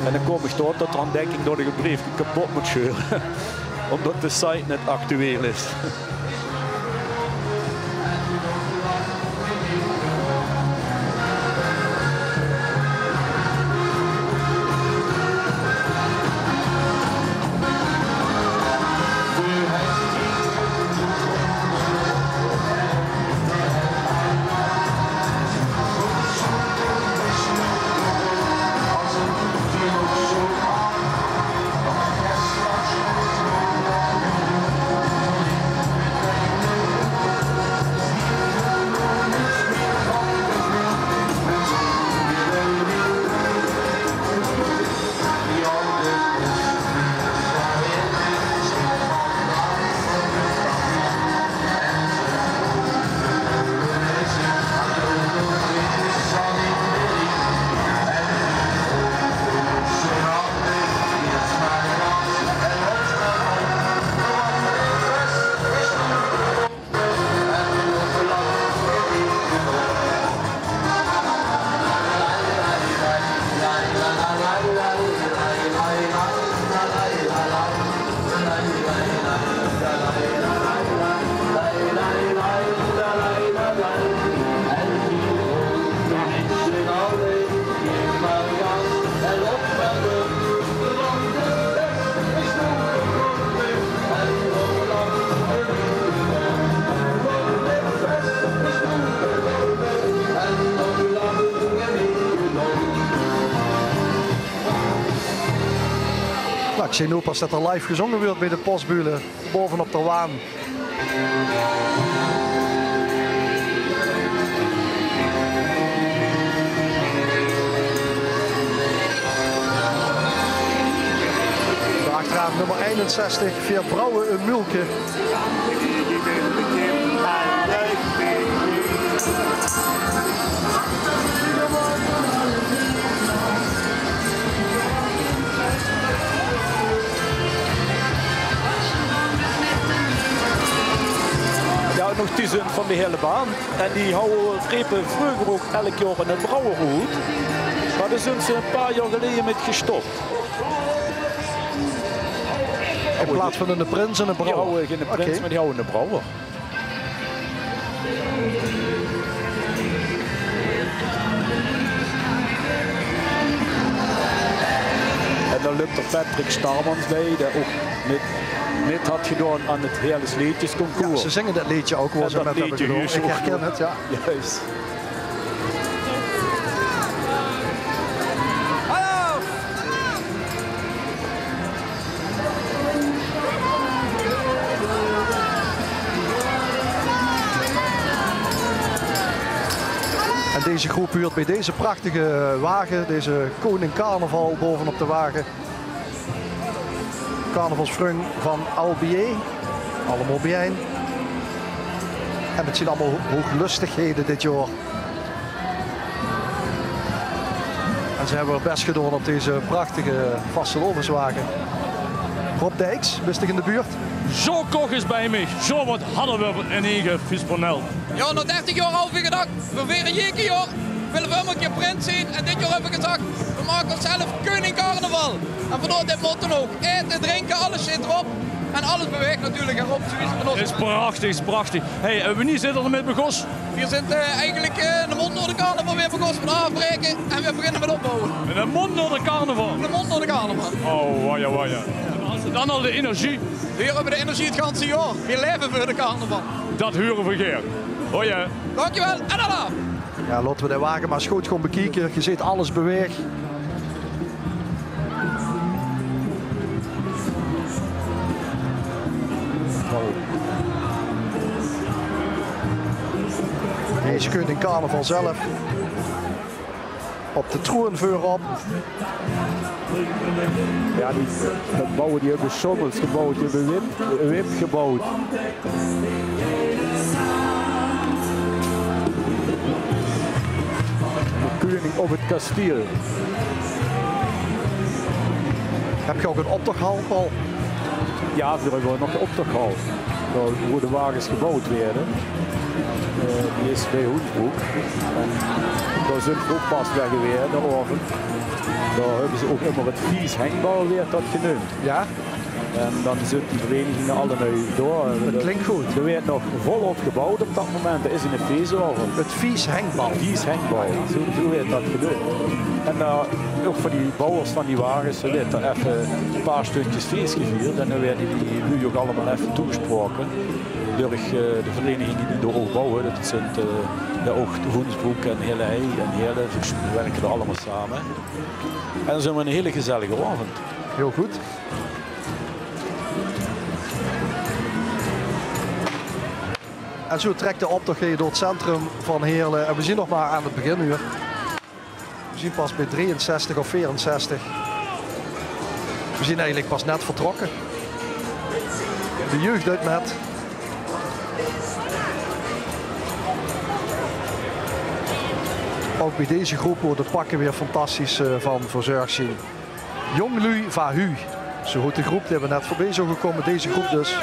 En dan kom ik tot dat dan denk ik dat ik een brief kapot moet scheuren. Omdat de site niet actueel is. ik zie nu pas dat er live gezongen wordt bij de Postbulen, bovenop de waan. Achteraan nummer 61, Veert Brouwen en Mulke. Ja, nog tussen van de hele baan. En die houden repen vroeger ook elk jaar in het Brouwerhoed. Maar daar zijn ze een paar jaar geleden met gestopt. In plaats van een Prins en een Brouwer? Die houden geen Prins, maar die houden een Brouwer. En dan lukt er Patrick Starmans bij, die ook met had gedaan aan het Heerlijks Liedjesconcours. Ja, ze zingen dat liedje ook wel zo met hebben gedaan. Ik herken het, ja. Juist. En deze groep huurt bij deze prachtige wagen, deze Koning Carnaval bovenop de wagen. Carnavalsfrung van Albier, allemaal bien. En het zijn allemaal hooglustigheden dit jaar. En ze hebben er best gedaan op deze prachtige vastelovenswagen. Rob Dijks, wist ik in de buurt? Zo Koch is bij mij. Zo wat hadden we in eigen Viesponel. Ja, na 30 jaar al we gedacht, we weer een jaar willen we hem een keer prins zien. En dit jaar hebben we gezegd, we maken onszelf Koning Carnaval. En vandaar dit motto ook. Eten, drinken, alles zit erop. En alles beweegt natuurlijk erop. Het is prachtig, is prachtig. Hey, wanneer zitten we er met begos? We zitten eigenlijk de mond door de carnaval weer begonnen met afbreken. En we beginnen met opbouwen. Met de mond door de carnaval? De mond door de carnaval. Oh, waja, waja. Dan al de energie. We hebben de energie het ganse jaar. We leven voor de carnaval. Dat huren we geer. Hoi hè. Dankjewel en alla. Ja, laten we de wagen maar eens goed gaan bekijken. Je ziet alles beweegt. Deze Koning Carnaval zelf. Op de troon voorop. Ja, dat bouwen die hebben Sommels gebouwd, die hebben Wim gebouwd. De koning op het kasteel. Heb je ook een optochthal, Paul? Ja, we hebben nog de optochthal. Waar de wagens gebouwd werden. Die is bij Hoensbroek. En daar zijn we ook pas weg geweest, daarover. Daar hebben ze ook immer het vies hengbal weer tot genoemd. Ja? En dan zitten die verenigingen alle nu door. Dat klinkt goed. Er werd nog volop gebouwd op dat moment. Er is in een feest over. Het vies hengbal. Vies hengbal. Zo werd dat gedaan. En ook voor die bouwers van die wagens werd er even een paar stukjes feest gevierd. En dan werden die nu ook allemaal even toegesproken. Door de verenigingen die door ook bouwen. Dat zijn de Ocht, Hoensbroek en Hele Hei en Hele. We werken er allemaal samen. En dan zijn we een hele gezellige avond. Heel goed. En zo trekt de optocht door het centrum van Heerlen. En we zien nog maar aan het beginuur. We zien pas bij 63 of 64. We zien eigenlijk pas net vertrokken. De jeugd uit met. Ook bij deze groep worden de pakken weer fantastisch van verzorgd zien. Jong Lui Va Hu. Zo goed de groep, die hebben we net voorbij zo gekomen. Deze groep dus.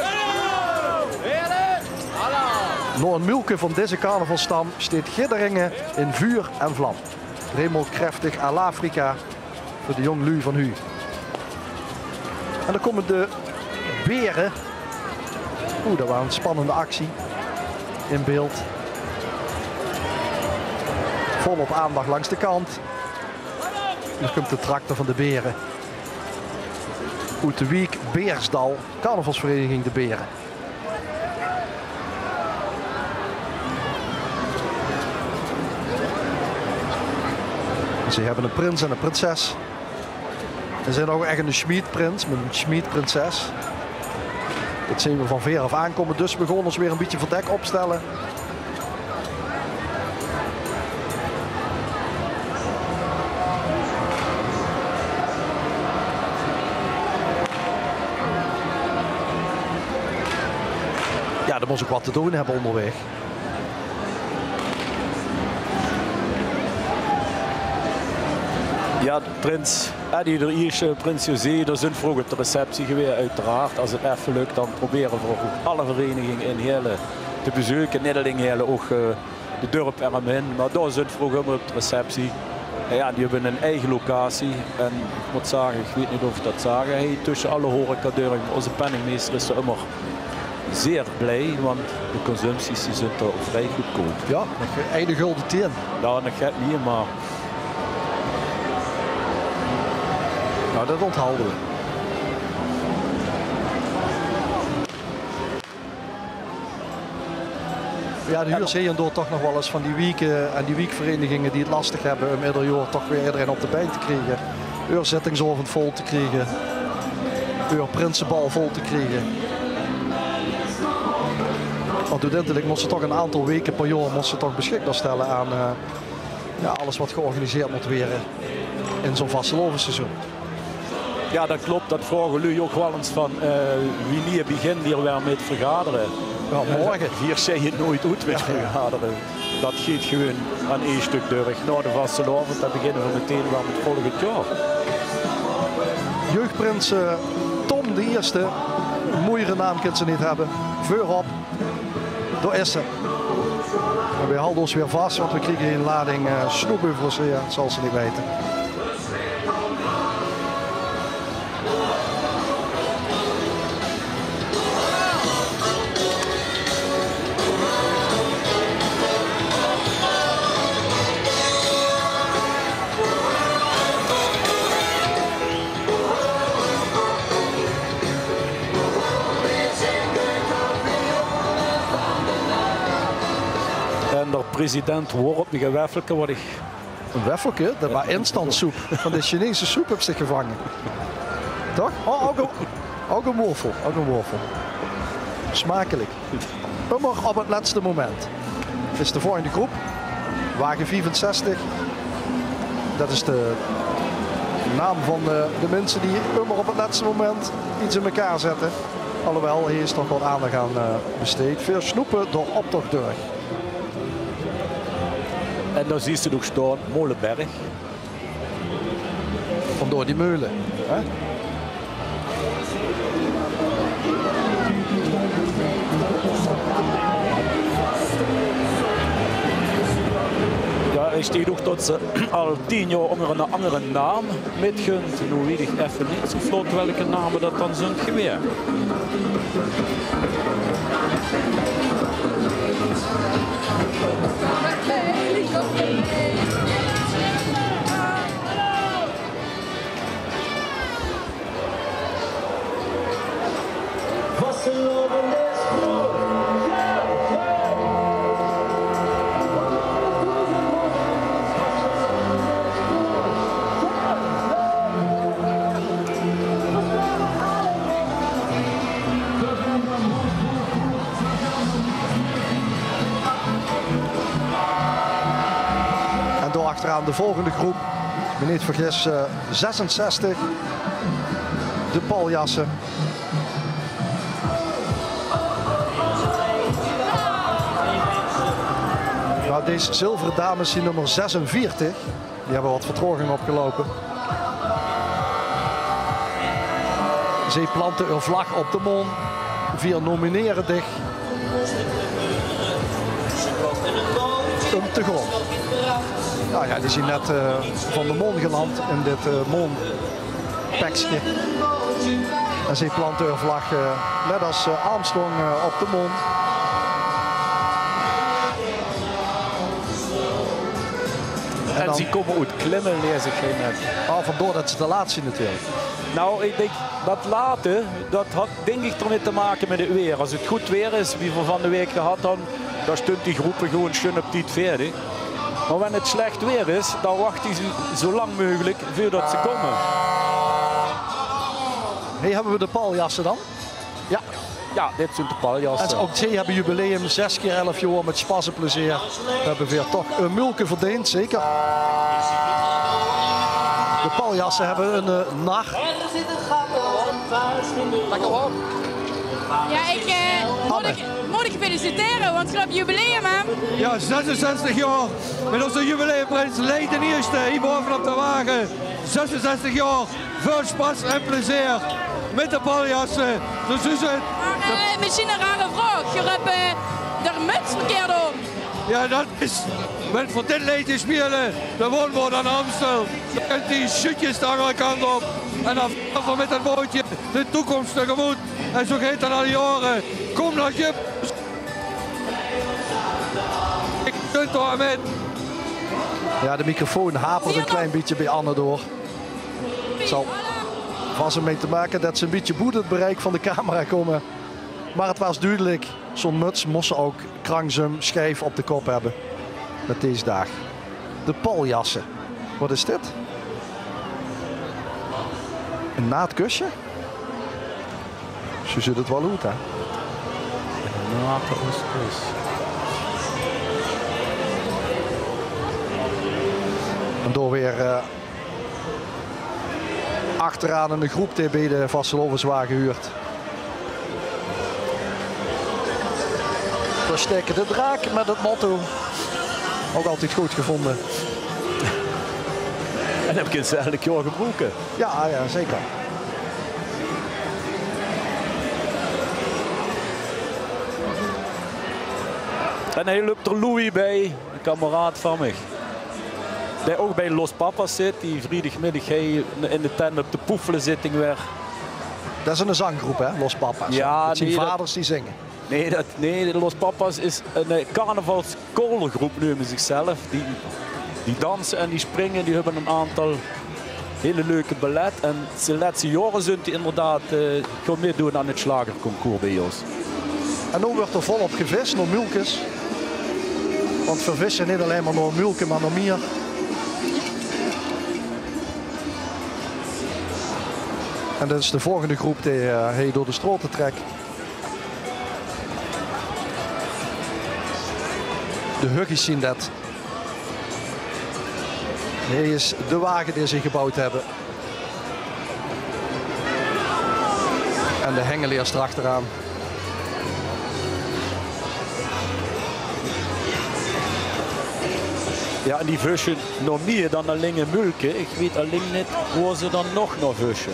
Nog een Mulke van deze carnavalstam steekt Gidderingen in vuur en vlam. Helemaal krachtig à l'Africa voor de Jong Lui van Hu. En dan komen de beren. Oeh, dat was een spannende actie in beeld. Volop aandacht langs de kant. Hier komt de tractor van de beren. Uit de Wiek Beersdal, carnavalsvereniging De Beren. Ze hebben een prins en een prinses. Er zijn ook echt een Schmid-prins met een Schmid-prinses. Dat zien we van ver af aankomen. Dus we gaan ons weer een beetje verdek opstellen. Ja, er moest ook wat te doen hebben onderweg. Ja, prins Eddie, de Ierse prins José, dat is een vroege receptie geweest uiteraard. Als het even lukt, dan proberen we voor alle verenigingen in Heerlen te bezoeken. Niet alleen Heerlen, ook de dorp eromheen. Maar dat is een vroege op de receptie. En ja, die hebben een eigen locatie. En ik moet zeggen, ik weet niet of ik dat zeggen. Hey, tussen alle horecadeuren, onze penningmeester is er immer zeer blij, want de consumpties die zijn toch vrij goedkoop. Ja, nog eigen gulden teen. Ja, nog gaat niet, maar... Nou, dat onthouden we. Ja, de huurzeeën door toch nog wel eens van die wieken en die wiekverenigingen die het lastig hebben om ieder jaar toch weer iedereen op de been te krijgen. Uurzittingsavond vol te krijgen. Prinsenbal vol te krijgen. Want uiteindelijk moest ze toch een aantal weken per jaar moest ze toch beschikbaar stellen aan ja, alles wat georganiseerd moet worden in zo'n vastelovenseizoen. Ja, dat klopt. Dat vragen jullie ook wel eens van wanneer begint hier weer met vergaderen. Ja, morgen. Hier zeg je nooit uit met vergaderen. Dat gaat gewoon aan één stuk deur. Na de vastelovend, dan beginnen we meteen wel met volgend jaar. Jeugdprins Tom de Eerste. Een mooiere naam kunnen ze niet hebben. Veur op. Door Essen. En we houden ons weer vast, want we krijgen een lading snoepbuffels weer, zal ze niet weten. President wordt een geweffelke wat ik... Een weffelke? Dat was instantsoep. Van de Chinese soep heb zich gevangen. Toch? Oh, ook een wortel. Ook een wortel. Smakelijk. Immer op het laatste moment. Dit is de volgende groep. Wagen 65. Dat is de naam van de mensen die immer op het laatste moment iets in elkaar zetten. Alhoewel, hier is toch wat aandacht aan besteed. Veel snoepen door optocht door. En dan zie je ook staan, Molenberg. Vandoor die meulen. Hè? Ja, ik steed ook dat ze al 10 jaar onder een andere naam metgunt. Nu weet ik even niet zo vlot welke namen dat dan zijn geweest. Achteraan de volgende groep, ik ben niet vergis, 66, de paljassen. Nou, deze zilveren dames zien nummer 46, die hebben wat vertraging opgelopen. Ze planten een vlag op de mond, 4 nomineren dicht. Te gewoon. Nou ja, die zijn net van de Mon geland in dit Mon-pekje. En ze planten een vlag net als Armstrong op de Mon. En dan... ze komen uit klimmen, lees ik geen net. Oh, vandoor dat ze te laat zien natuurlijk. Nou, ik denk dat late, dat had denk ik ermee te maken met het weer. Als het goed weer is, wie we van de week gehad hadden, dan stond die groepen gewoon schön op tijd verder. Maar wanneer het slecht weer is, dan wacht hij zo lang mogelijk voordat ze komen. Hey, hebben we de paljassen dan? Ja. Ja, dit zijn de paljassen. En ook zij hebben jubileum, 6 keer 11 jaar met spassenplezier. We hebben weer toch een mulke verdiend, zeker. De paljassen hebben een nar. Lekker hoor. Ja, moet ik feliciteren, want ik heb jubileum, hè? Ja, 66 jaar met onze jubileumprins Leiden Eerste hier bovenop de wagen. 66 jaar, veel spas en plezier met de paljassen. Dus is het. Maar misschien een rare vraag. Je hebt de muts verkeerd op. Ja, dat is. Met voor dit Leiden spelen, dan wonen we aan Amstel. Dan kunt die shootjes de andere kant op. En dan we met het bootje de toekomst tegemoet. En zo gaat het al jaren. Kom naar je. Ik kunt er met. Ja, de microfoon hapert een klein beetje bij Anne door. Het zal vast ermee te maken dat ze een beetje boet het bereik van de camera komen. Maar het was duidelijk, zo'n muts moest ze ook krankzum schijf op de kop hebben. Met deze dag. De paljassen. Wat is dit? Een naadkusje? Zo ziet het wel uit, hè? Een naadkusje. En door weer achteraan een groep TB de Vastelovenswagen gehuurd. Versterken de draak met het motto. Ook altijd goed gevonden. En heb ik het elk jaar gebroken. Ja, ja, zeker. En hij loopt er Louis bij, een kameraad van mij. Die ook bij Los Papas zit, die vrijdagmiddag in de tent op de poefelen-zitting weer. Dat is een zanggroep, hè, Los Papas. Ja, dat zijn vaders die zingen. Nee, de Los Papas is een carnavalskoorgroep, noemen zichzelf. Die dansen en die springen, die hebben een aantal hele leuke ballet. En de laatste jaren zijn die inderdaad gewoon meedoen aan het slagerconcours bij ons. En nu wordt er volop gevist, nog mulkes. Want we vissen niet alleen maar nog mulken, maar nog meer. En dat is de volgende groep die door de stroten trekt. De huggies zien dat. Hier is de wagen die ze gebouwd hebben. En de hengeleers erachteraan. Ja, en die vissen nog meer dan alleen een mulke. Ik weet alleen niet hoe ze dan nog vissen.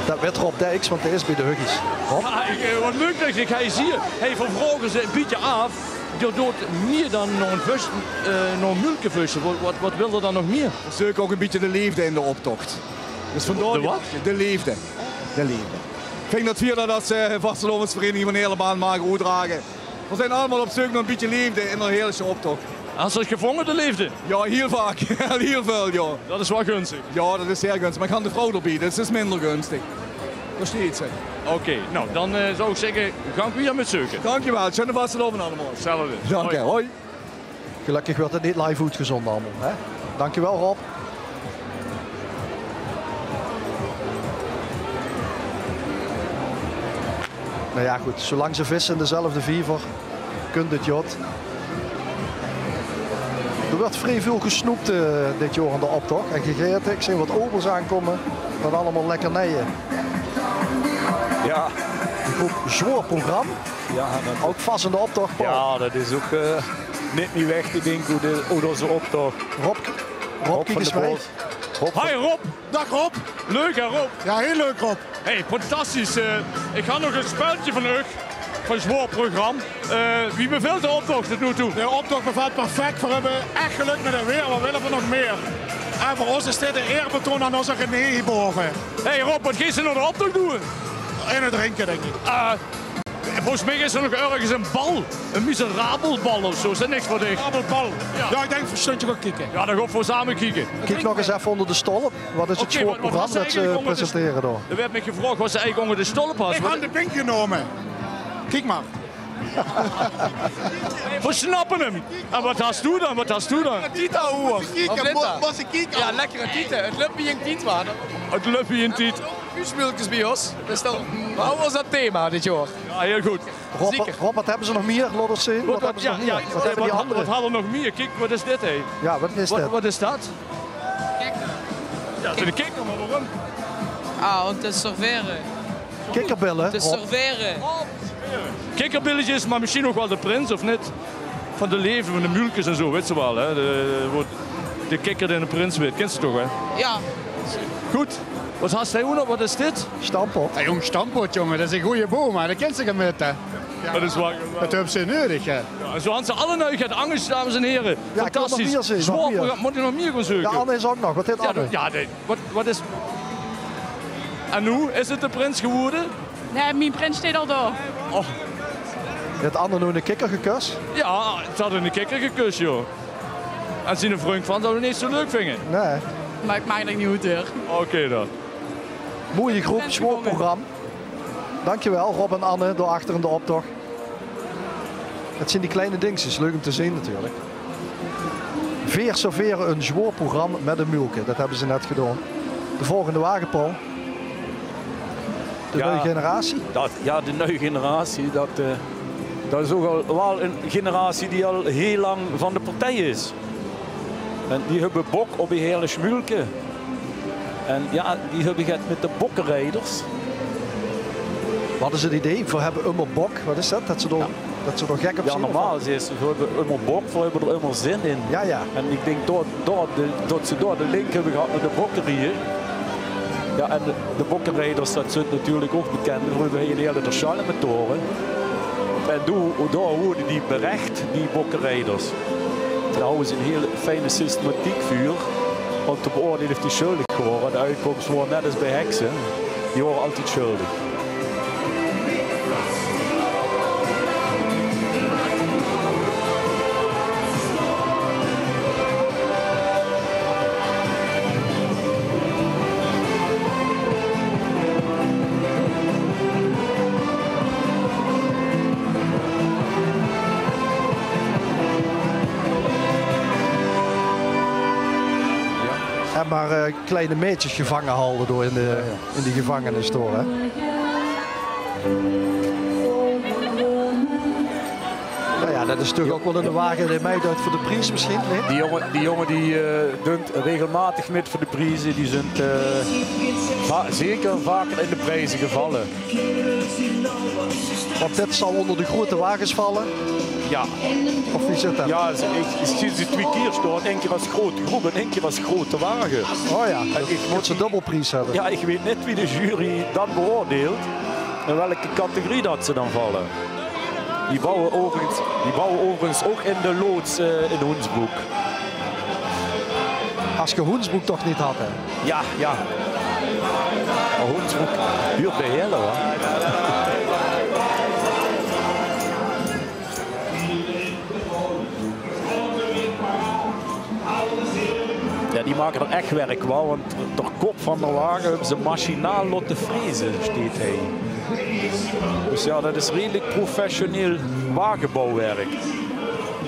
Dat werd Rob Dijks, want hij is bij de huggies. Ja, wat leuk dat ik hij zie. Hij vervroegen ze een beetje af. Je doet meer dan nog een vis, nog een mulke vissen. Wat wil er dan nog meer? Zoek ook een beetje de liefde in de optocht. Dus vandaar de wat? De liefde. De liefde. Ik vind natuurlijk dat ze vastelovensvereniging van de hele baan maken uitdragen. We zijn allemaal op zoek naar een beetje liefde in een hele optocht. Als ze het gevonden, de liefde? Ja, heel vaak. Heel veel, ja. Dat is wel gunstig. Ja, dat is heel gunstig. Maar ik kan de vrouw erbij, dus dat is minder gunstig. Dat steeds. Oké, nou dan zou ik zeggen, gaan we hier met zoeken. Dankjewel, schöne vasteloven allemaal. Hetzelfde. Dank je, hoi. Gelukkig werd het niet live uitgezonden allemaal. Hè? Dankjewel Rob. Nou ja goed, zolang ze vissen in dezelfde vijver, kunt het jot. Er werd vrij veel gesnoept dit jaar aan de optocht en gegeten. Ik zie wat obers aankomen, met allemaal lekkernijen. Ja. De groep Zwoorprogram. Ja, ook vast in de optocht. Ja, dat is ook niet weg te denken hoe deze optocht. Rob kijk eens mee. Hi Rob. Dag Rob. Leuk hè Rob? Ja, heel leuk Rob. Hey, fantastisch. Ik ga nog een spelletje van u. Van Zwoorprogram. Wie beveelt de optocht tot nu toe? De optocht bevalt perfect. We hebben echt geluk met het weer. We willen er nog meer. En voor ons is dit een eerbetoon aan onze René hierboven. Hey Rob, wat ga je naar de optocht doen? In het drinken denk ik. Volgens mij is er nog ergens een bal. Een miserabel bal of zo. Is dat niks voor dich? Bal. Ja, ik denk voor je ook kijken. Ja, dan gaan we samen kijken. Kijk nog eens even onder de stolp. Wat is het sportprogramma dat ze presenteren door? Er werd me gevraagd wat ze eigenlijk onder de stolp was. Ik heb de pink genomen. Kijk maar. We snappen hem. En wat hast du dan? Wat hast du dan? Tita hoor. Ja, lekkere tieten. Het luppie in tiet waren. Het luppie in tiet. Kuusmulkjes bij ons. Dus dan houden we ons dat thema dit jaar. Ja, heel goed. Rob, wat hebben ze nog meer, Lodders zien? Wat hebben ze nog meer? Wat hebben die anderen? Wat hadden we nog meer? Kijk, wat is dit, hé? Ja, wat is dit? Wat is dat? Ja, de kikker, maar waarom? Ah, want het is serveren. Kikkerbillen? Het is serveren. Kikkerbilletjes, maar misschien ook wel de prins, of niet? Van de leven, van de mulkes en zo, weet ze wel, hè? De kikker en de prins weet, kent ze toch, hè? Ja. Goed. Wat hast jij nog? Wat is dit? Stampot. Ja, jong, stampot, jongen. Dat is een goede boom, hè. Dat kent ze met, hè. Ja, dat is waar. Dat hebben ze nodig, hè. Ja, en zo hadden ze alle nuig uit Angers, dames en heren. Ja, fantastisch. Moet je nog meer gaan zoeken? Ja, Anne is ook nog. Wat heet Anne? Ja, nee. Wat is... En nu? Is het de prins geworden? Nee, mijn prins staat al door. Oh. Het Anne nu een kikker gekust? Ja, het had een kikker gekust, joh. En zien een vriend van dat we niet zo leuk vinden. Nee. Maar ik maak het niet goed door. Oké dan. Mooie groep, sportprogramma. Dankjewel Rob en Anne, door achter in de optocht. Het zijn die kleine dingetjes, leuk om te zien natuurlijk. Veer serveren een zwoorprogramma met een mulke, dat hebben ze net gedaan. De volgende wagenpol. De nieuwe generatie. Ja, de nieuwe generatie, dat is ook al wel een generatie die al heel lang van de partij is. En die hebben bok op een hele schmulke. En ja, die hebben het met de bokkenrijders. Wat is het idee? Voor hebben immer bok, wat is dat? Dat ze er gek op zijn? Ja, normaal is het, we hebben immer bok, we hebben er immer zin in. Ja, ja. En ik denk dat ze door de link hebben gehad met de bokkerieën. Ja, en de bokkenrijders, dat zijn natuurlijk ook bekend. We hebben een hele de Schalmentoren. En daar worden die berecht, die bokkenrijders. Daar houden ze een hele fijne systematiek voor. Om te beoordelen of die schuldig geworden. De uitkomst wordt net als bij heksen. Die worden altijd schuldig. Maar kleine meisjes gevangen houden door in die gevangenis door. Hè? Nou ja, dat is natuurlijk ook wel een wagen die mij uit voor de prijs misschien. Nee? Die jongen die doet regelmatig met voor de prijzen. Die zijn zeker vaker in de prijzen gevallen. Want dit zal onder de grote wagens vallen. Ja. Of wie zit dat? Ja, ik zie ze 2 keer staan. 1 keer als grote groep en 1 keer als grote wagen. Oh ja, ik moet ze dubbelprijs hebben. Ja, ik weet niet wie de jury dan beoordeelt. In welke categorie dat ze dan vallen. Die bouwen overigens ook in de loods in Hoensbroek. Als je Hoensbroek toch niet had, hè? Ja, ja. Maar Hoensbroek huurt bij Helle, hoor. Ja, die maken er echt werk van, want de kop van de wagen hebben ze machinaal laten vriezen, staat hij. Dus ja, dat is redelijk professioneel wagenbouwwerk.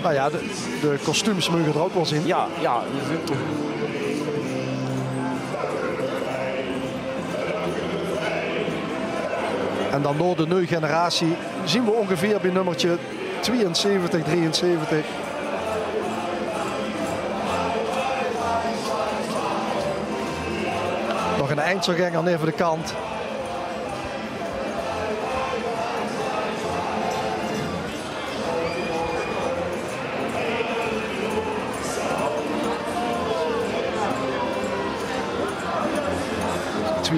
Nou ja, de kostuums mogen er ook wel zien. Ja, ja. Die zijn toch... En dan door de nieuwe generatie zien we ongeveer bij nummertje 72, 73. Nog een eindselganger even de kant.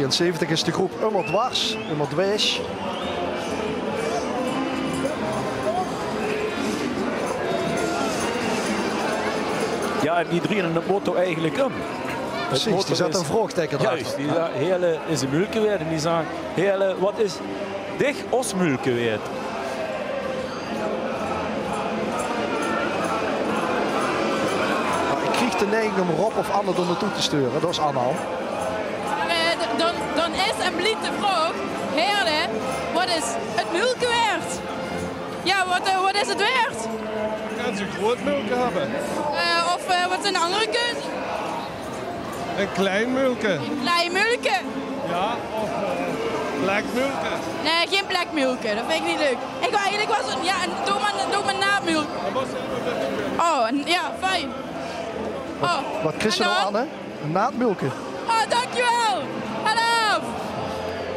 ...72 is de groep immer dwars, immer dwees. Ja, en die drieën de motto eigenlijk om. Precies, die zet een vraagteken erachter. Juist, die hele is een mulke weer en die zeggen, hele, wat is dich als mulke weer? de neiging om Rob of Anne er naartoe te sturen. Dat is Anne al. Dan is en blijft de vraag, Heerle, wat is het mulke waard? Ja, wat is het waard? Gaan ze groot mulke hebben? Wat zijn de andere keuzes? Een klein mulke. Een klein mulke? Ja, of plekmulke. Nee, geen plekmulke, dat vind ik niet leuk. Ik wil eigenlijk wel zo, ja, doe maar naamulke. Oh, ja, fijn. Oh, wat krijg je nou, Anne? Een naadmulke. Oh, dankjewel. Hallo.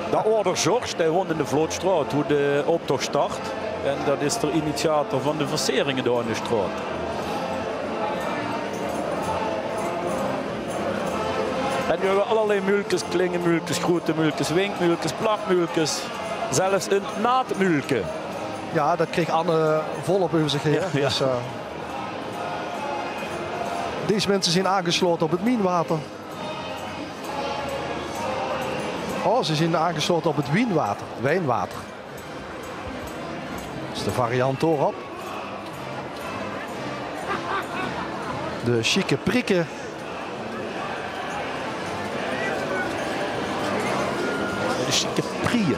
De ouder George, die woont in de Vlootstraat, hoe de optocht start. En dat is de initiator van de verseringen daar in de straat. En nu hebben we allerlei mulkes, klingenmulkes, grote mulkes, winkmulkes, plakmulkes. Zelfs een naadmulke. Ja, dat kreeg Anne volop over zich heen. Ja, ja. Dus, deze mensen zijn aangesloten op het Wienwater. Oh, ze zijn aangesloten op het Wienwater, wijnwater. Dat is de variant erop. De chique prikken. De chique prieën.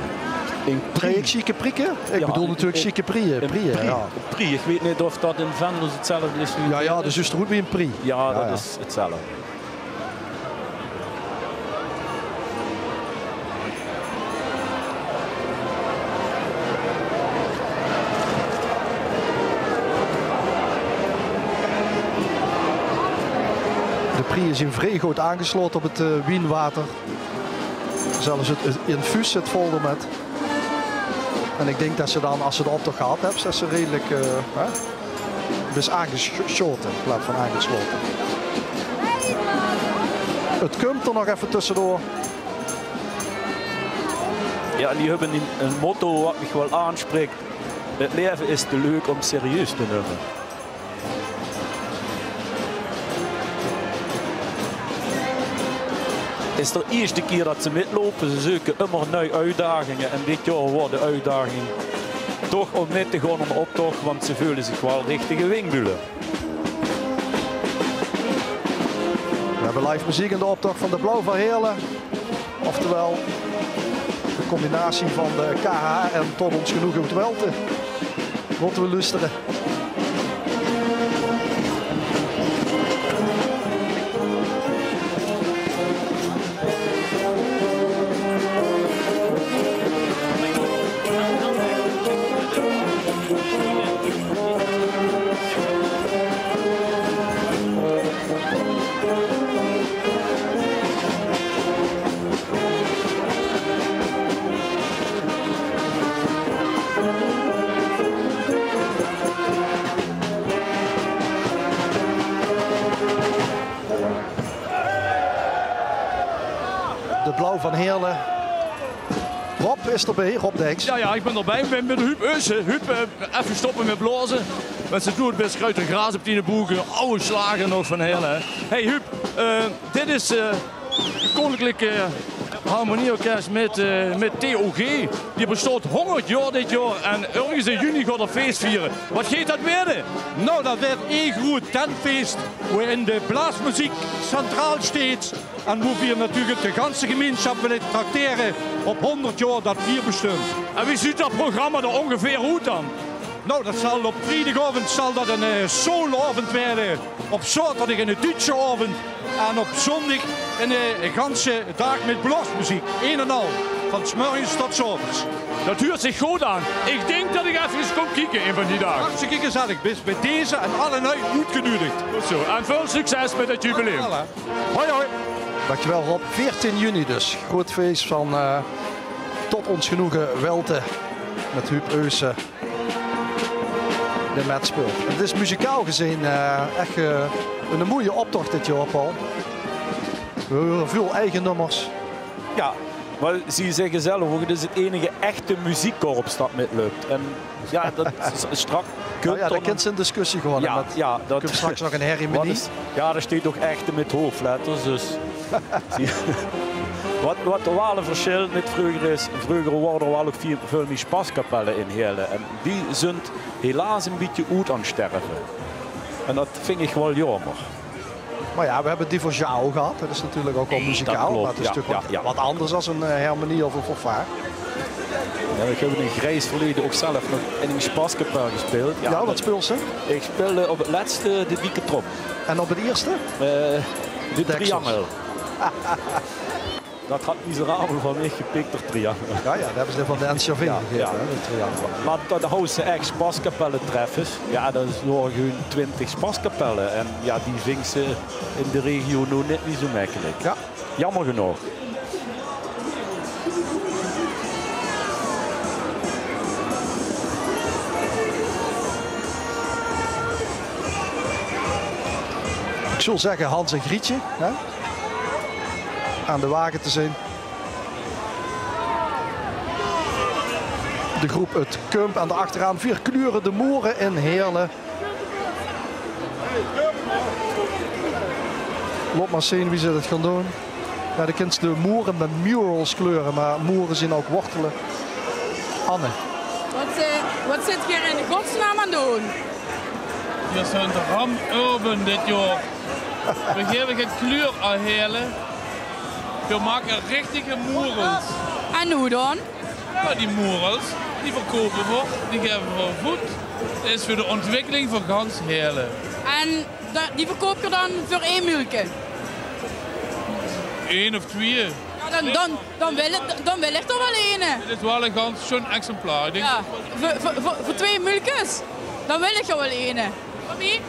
Krijg ik chique prikken? Ik bedoel natuurlijk chique prieën. Ja. Prie, ik weet niet of dat in Venlo hetzelfde is. Ja, dus is het goed bij een prie. Ja, dat is hetzelfde. De prieën zijn vrij goed aangesloten op het Wienwater. Zelfs het infuus zit vol met. En ik denk dat ze dan, als ze de optocht gehad hebben, dat ze redelijk dus aangeschoten in plaats van aangesloten. Het komt er nog even tussendoor. Ja, en die hebben een motto wat mij wel aanspreekt. Het leven is te leuk om serieus te nemen. Het is de eerste keer dat ze metlopen. Ze zoeken immer nieuwe uitdagingen. En dit jaar wordt de uitdaging toch om mee te gaan op de optocht. Want ze voelen zich wel richtige wingbulen. We hebben live muziek in de optocht van de Blauw van Heerlen. Oftewel de combinatie van de KH en tot ons genoegen op het Welte. Moeten we luisteren. Van Heerlen. Rob is erbij, Rob Dijks. Ja, ik ben erbij. Ik ben met Huub Eusen. Huub, even stoppen met blazen. Met zijn doel best Kruid en Graas op die boeken. Oude slager nog van Heerlen. Hey Huub, dit is de Koninklijke Harmonieorkest met TOG. Die bestaat 100 jaar dit jaar en ergens in juni gaat er feest vieren. Wat gaat dat worden? Nou, dat werd één groot tentfeest waarin de blaasmuziek centraal staat. En hoe we natuurlijk de ganse gemeenschap willen tracteren op 100 jaar dat bier bestond. En wie ziet dat programma er ongeveer uit dan? Nou, dat zal op vrijdagavond zal dat een soulavond werden. Op zaterdag een Duitse avond. En op zondag een ganse dag met blasmuziek. Een en al. Van 's morgens tot 's avonds. Dat huurt zich goed aan. Ik denk dat ik even kom kijken een van die dagen. Hartstikke gezellig. Bis bij deze en alle uitgenodigd. Goed zo. En veel succes met het jubileum. Hoi hoi. Dankjewel Rob. 14 juni dus. Groot feest van tot ons genoegen Welte. Met Huub Eusen. De metspul. Het is muzikaal gezien echt een mooie optocht dit jaar, Paul. We horen veel eigen nummers. Ja, maar zie je zeggen zelf ook, het is het enige echte muziekkorps dat mitloopt. En ja, dat is strak. Ja, dat kent ze in discussie gewoon. Ja, dat komt straks nog een herrie-menu. Ja, daar staat toch echt met hoofdletters. Dus. Wat de ware verschil met vroeger is, vroeger waren er wel ook veel meer spaskapellen in Heerlen. En die zijn helaas een beetje uit aan het sterven. En dat vind ik wel jammer. Maar ja, we hebben Divojao gehad. Dat is natuurlijk ook wel muzikaal. klopt. Maar het is natuurlijk wat anders dan een harmonie of een fanfare. Ja, ik heb in een grijs verleden ook zelf nog in een spaskapel gespeeld. Ja, wat speelt ze? Ik speelde op het laatste de dikke trop. En op het eerste? De triangel. Dat had miserabel van mij gepikt, de triangel. Ja, daar hebben ze van de NCV gegeven, de triangel. Maar dan houden ze echt spaskapellen treffers. Ja, dat is nog gewoon 20 spaskapellen. En ja, die vingen ze in de regio nog net niet zo makkelijk. Ja. Jammer genoeg. Ik zou zeggen Hans en Grietje. Hè? Aan de wagen te zien. De groep het Kump en daarachteraan 4 kleuren de Moeren in Heerlen. Laat maar zien wie ze dat gaan doen. Ja, de kind de Moeren met murals kleuren, maar Moeren zien ook wortelen. Anne. Wat zit je hier in de godsnaam aan doen? We zijn de Ram Urban dit jaar. We geven geen kleur aan Heerlen. We maken richtige murals. En hoe dan? Ja, die murals, die verkopen we, die geven we goed. Dat is voor de ontwikkeling van gans Heerlen. En die verkoop je dan voor 1 mulke? 1 of 2. Ja, dan wil ik toch wel 1. Dit is wel een gans schoon exemplaar. Ik denk ja, voor 2 mulkes, dan wil ik er wel 1. Wie?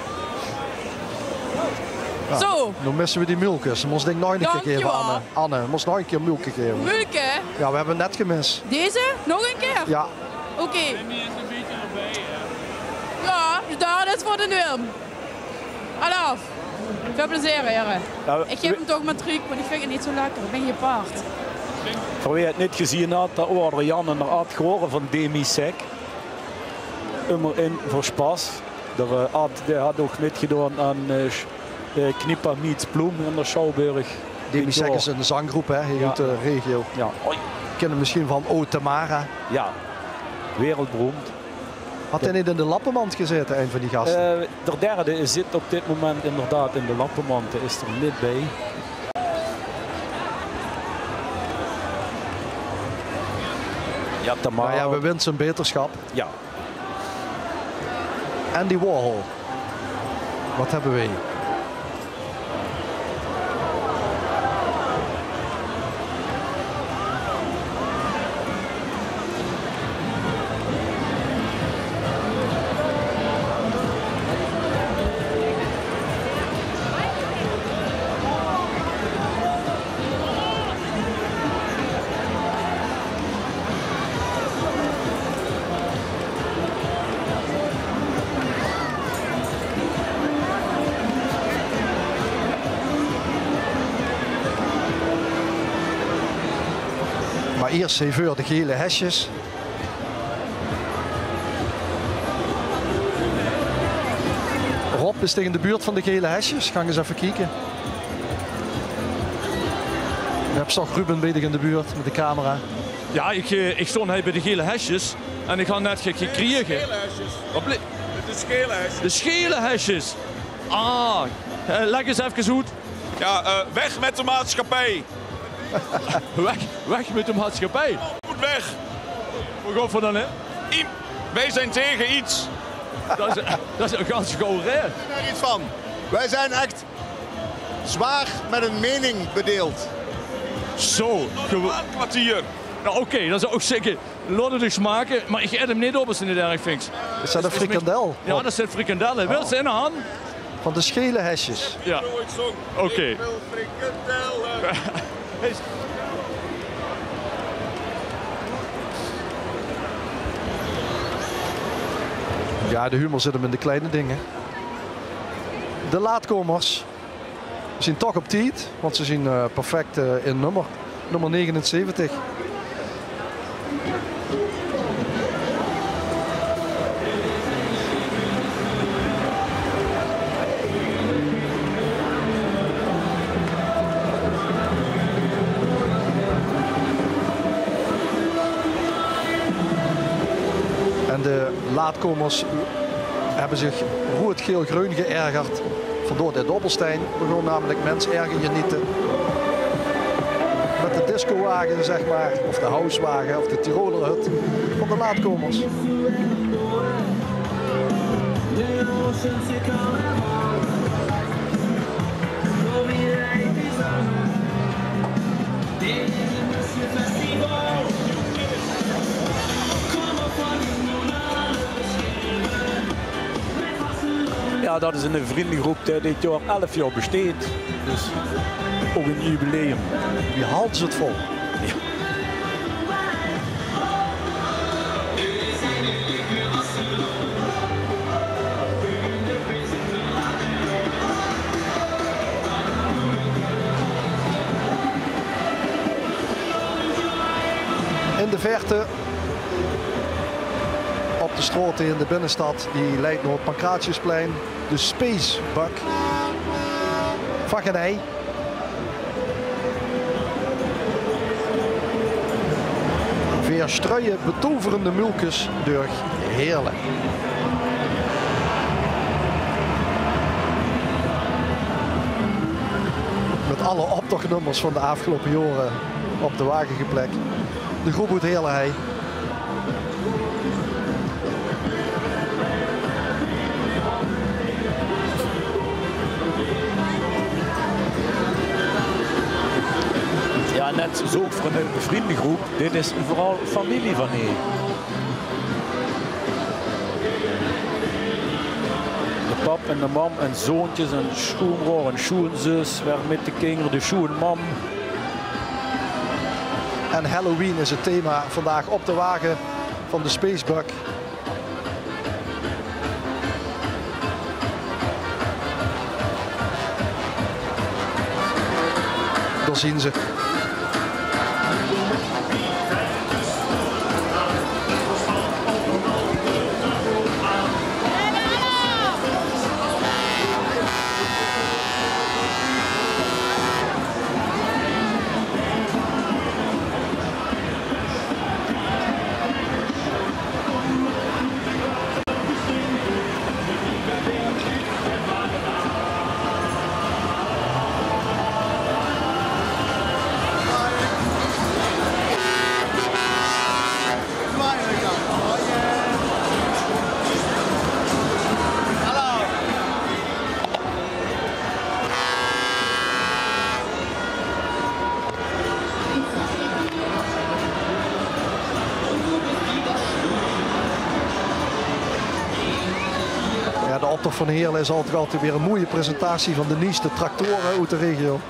Ja, zo. Nu missen we die mulkes. Ze moest denk nog een keer geven, Anne. Anne, moest nog een keer mulke geven. Mulke? Ja, we hebben net gemist. Deze? Nog een keer? Ja. Oké. Ja, daar is voor de Wilm. Alaf. Veel plezier, heren. Ja, ik geef hem toch mijn truc, want ik vind het niet zo lekker. Ik ben gepaard. Voor wie het niet gezien had, dat hoorde Jan inderdaad gehoord van Demi Sek. Immer in voor Spas. Die had ook meegedaan aan Knippa Meets Bloem in de Schouwburg. Demi Sek is een zanggroep hè, hier uit de regio. Ja. Kennen misschien van O Tamara. Ja, wereldberoemd. Had hij niet in de Lappenmand gezeten, een van die gasten? De derde zit op dit moment inderdaad in de Lappenmand. Hij is er niet bij. Ja, Tamara. Nou ja, we wensen zijn beterschap. Ja. Andy Warhol. Wat hebben we hier? Maar eerst even de gele hesjes. Rob is tegen de buurt van de gele hesjes. Gaan we eens even kijken. Je hebt toch Ruben bezig in de buurt met de camera. Ja, ik stond hier bij de gele hesjes en ik ga net gekregen. De schele hesjes. De schele hesjes. Ah, leg eens even goed. Ja, weg met de maatschappij. weg met de maatschappij. Moet weg. Hoe gaat het dan, hè? Wij zijn tegen iets. Dat is een ganz gauw rij. Er iets van. Wij zijn echt zwaar met een mening bedeeld. Zo. Een kwartier. Nou, oké, dan zou ik zeggen, laat het eens maken. Maar ik eet hem niet op als het niet erg vindt. Is dat een frikandel? Ja, dat zijn frikandellen. Wil ze in de hand? Van de schele hesjes. Ja. Oké. Ja, de humor zit hem in de kleine dingen. De laatkomers zien toch op tijd, want ze zien perfect in nummer 79. En de laatkomers hebben zich rood-geel-groen geërgerd Vandoor de Dobbelstein begon namelijk mensen erg genieten. Met de discowagen, zeg maar, of de housewagen, of de Tiroler hut van de laatkomers. Ja, dat is een vriendengroep die dit jaar 11 jaar besteedt. Dus ook een jubileum. Die houdt ze het vol. Ja. In de verte, op de straten in de binnenstad, die leidt naar het Pancratiusplein, de Spacebak. Vakkenij. Weer struien betoverende mulkes door Heerlen. Met alle optochtnummers van de afgelopen jaren op de wagen geplekt. De groep uit Heerlen. Ja, net zo ook voor een vriendengroep. Dit is vooral familie van hier. De pap en de mam en zoontjes en schoonbroer en schoonzus. Weer met de kinderen, de schoonmam. En Halloween is het thema vandaag op de wagen van de Spacebak. Daar zien ze. De optocht van Heerlen is altijd weer een mooie presentatie van de nieuwste tractoren uit de regio.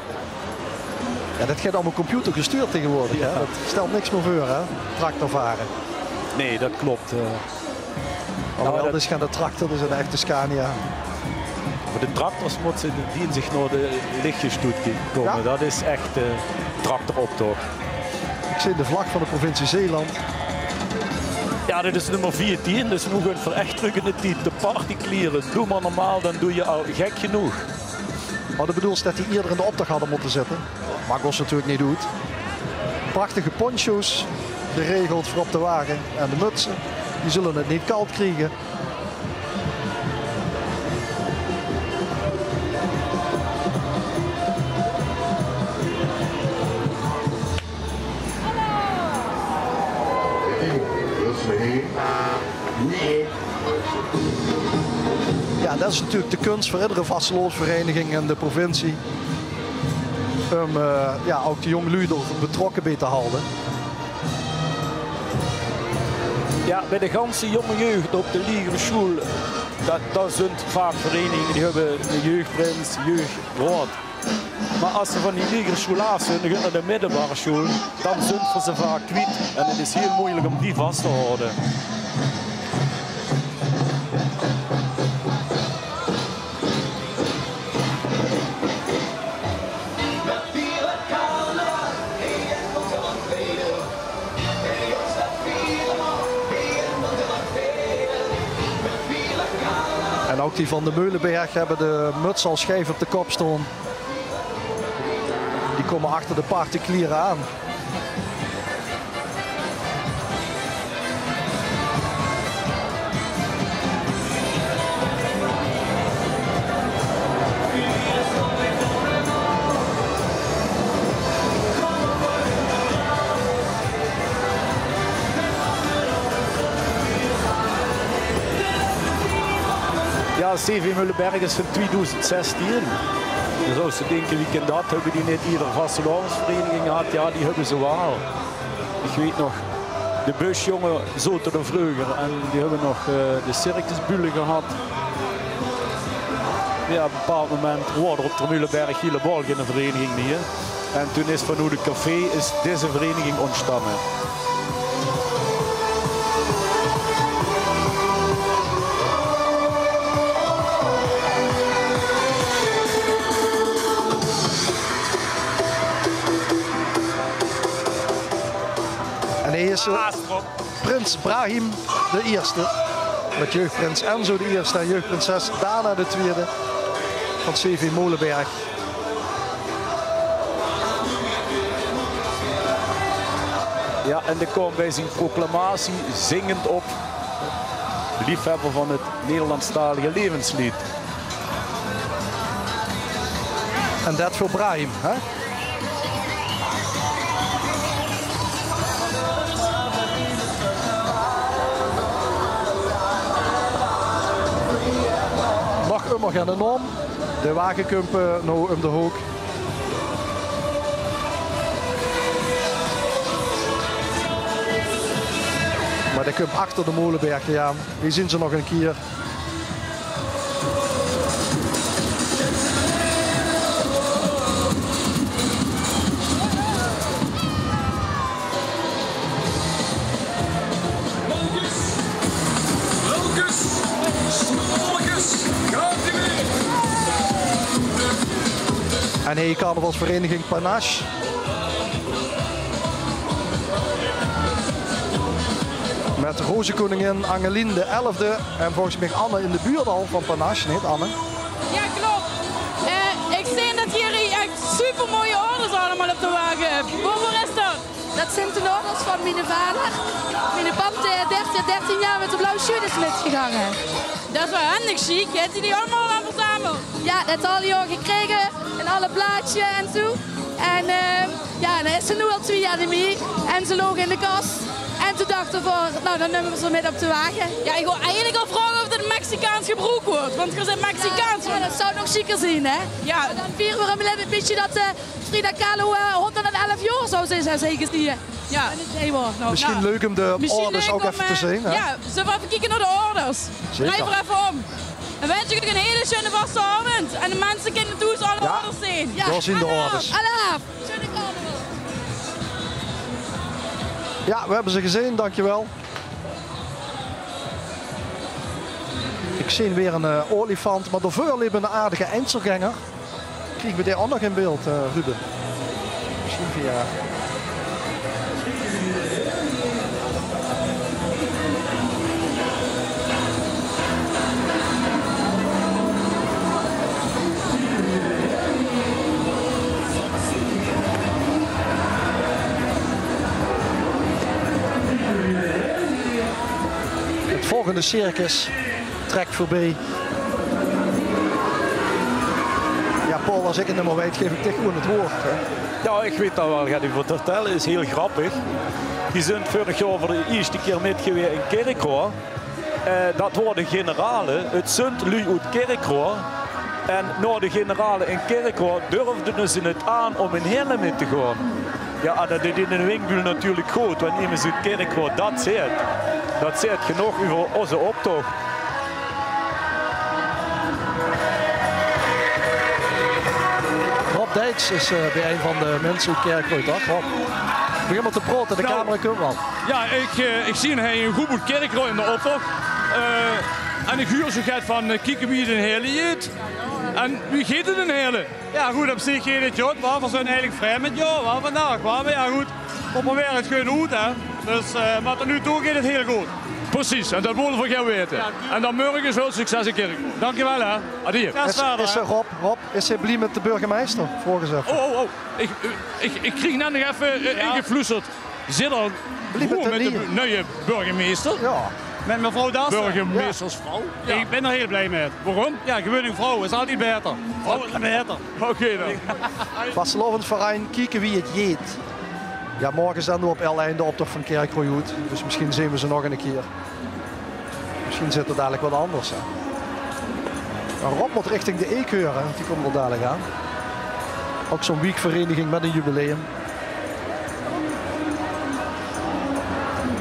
Ja, dat gaat allemaal computer gestuurd tegenwoordig. Ja. Dat stelt niks meer voor, hè? Tractorvaren. Nee, dat klopt. Alhoewel, dus gaan de tractor, dus een echte Scania. Voor de tractors moeten die zich naar de lichtjes toe komen. Ja. Dat is echt tractoroptocht. Ik zie de vlag van de provincie Zeeland. Ja, dit is nummer 14, dus nog een verechterlijkende tijd. De partyklieren, doe maar normaal, dan doe je al gek genoeg. Maar de bedoel is dat hij eerder in de optocht hadden moeten zitten. Maar Gos natuurlijk niet doet. Prachtige poncho's geregeld voor op de wagen. En de mutsen, die zullen het niet koud krijgen. Ja, dat is natuurlijk de kunst voor iedere vasteloosvereniging in de provincie. Om ja, ook de jonge lui betrokken bij te houden. Ja, bij de ganse jonge jeugd op de Liegerschool, dat zijn vaak verenigingen die hebben de jeugdprins, jeugdraad. Maar als ze van die Liegerschool af zijn, dan gaan naar de middelbare school, dan zijn ze vaak kwijt. En het is heel moeilijk om die vast te houden. En ook die van de Meulenberg hebben de muts al scheef op de kop staan. Die komen achter de particulieren aan. Ja, CV Muhlenberg is van 2016. Dus als ze denken, wie kan dat, hebben die net iedere vastelavondsvereniging gehad? Ja, die hebben ze wel. Ik weet nog, de busjongen Zoteren vroeger en die hebben nog de circusbulen gehad. Ja, op een bepaald moment waren op de Muhlenberg helemaal geen vereniging meer. En toen is vanuit het café is deze vereniging ontstaan. En hij is prins Brahim de eerste. Met jeugdprins Enzo de eerste en jeugdprinses Dana de tweede van CV Molenberg. Ja, en de kwam bij zijn proclamatie zingend op. Liefhebber van het Nederlandstalige levenslied. En dat voor Brahim, hè? Nog immer gaan enorm. De wagenkumpen nou om de hoek. Maar de kump achter de Molenberg, ja, die zien ze nog een keer. En hier carnavalsvereniging Panache. Met Rozenkoningin Angelien de 11e. En volgens mij Anne in de buurt al van Panache, niet Anne? Ja, klopt. Ik zie dat hier echt super mooie orders allemaal op de wagen. Waar is dat? Dat zijn de orders van mijn vader. Mijn pap 13 jaar met de blauwe schoen is metgegaan. Dat is wel handig chic. Heeft hij die allemaal aan verzameld? Ja, dat had hij al gekregen. En alle plaatjes en zo. En ja, dan is ze nu al 2 jaar niet meer. En ze logen in de kast. En toen dachten we, nou dan nemen we ze met op de wagen. Ja, ik wil eigenlijk al vragen of het een Mexicaans gebroek wordt. Want er zijn Mexicaans. Ja, dat zou nog chiquer zien, hè? Ja. En dan vieren we een beetje dat Frida Kahlo 111 jaar zou zijn, zeker niet. Ja. Nou, misschien leuk om de orders ook even te zien. Hè? Ja, zullen we even kijken naar de orders? Draai er even om. En wens ik een hele schöne vastelavond. En de mensen kunnen thuis alle orders zien. Ja, daar zien de orders. Alaaf. Ja, we hebben ze gezien, dankjewel. Ik zie weer een olifant, maar door veel liep een aardige Einzelganger. Krijgen we die ook nog in beeld, Ruben? Misschien via... Het volgende circus trekt voorbij. Ja, Paul, als ik het nummer weet, geef ik dit gewoon het woord. Hè? Ja, ik weet dat wel. Ga ik voor vertellen, is heel grappig. Die zijn vorig jaar voor de eerste keer met geweest in Kerkrade. Dat waren de generalen. Het zijn lui uit Kerkrade. En na de generalen in Kerkrade durfden ze het aan om in Heerlen mee te gaan. Ja, dat deed in de Winkbühl natuurlijk goed. Want iemand uit Kerkrade dat zegt. Dat zegt genoeg over onze optocht. Rob Dijks is bij een van de mensen uit Kerkrade, toch? Rob, begin maar te praten, de camera komt wel. Ja, ik zie een goed uit Kerkrade in de optocht. En ik huur zo gaat van kijken wie een hele eet. En wie geeft het een hele? Ja goed, op zich geen het jood, maar we zijn eigenlijk vrij met jou, waar vandaag. Maar ja goed, we proberen het gewoon goed, hè. Dus, maar tot nu toe gaat het heel goed. Precies, en dat willen we gaan weten. Ja, en dan morgen veel succes in Kerkrade. Dankjewel hè. Adieu. Is Rob, is hij blij met de burgemeester? Volgens even. Oh. Ik kreeg net nog even ingefluisterd. Zit er goed met de nieuwe burgemeester? Ja. Met mevrouw Dassen. Burgemeestersvrouw? Ja. Ik ben er heel blij mee. Waarom? Ja, gewoon een vrouw is altijd beter. Vrouw is beter. Oké dan. Vastelavondverein, kijken wie het jeet. Ja, morgen zijn we op L1 de optocht van Kerkrade. Dus misschien zien we ze nog een keer. Misschien zit het dadelijk wat anders. Hè. Rob moet richting de E-keur, die komt wel dadelijk aan. Ook zo'n weekvereniging met een jubileum.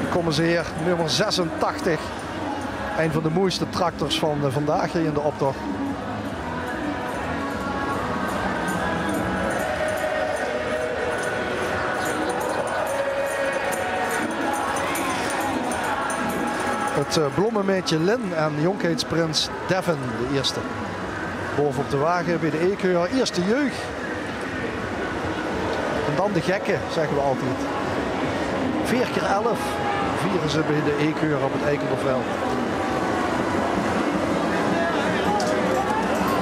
Dan komen ze hier, nummer 86. Een van de mooiste tractors van vandaag hier in de optocht. Het bloemenmeetje Lin en jonkheidsprins Devin, de eerste. Bovenop de wagen bij de E-keur. Eerst de jeugd. En dan de gekken, zeggen we altijd. 4x11 vieren ze bij de E-keur op het Eikenderveld.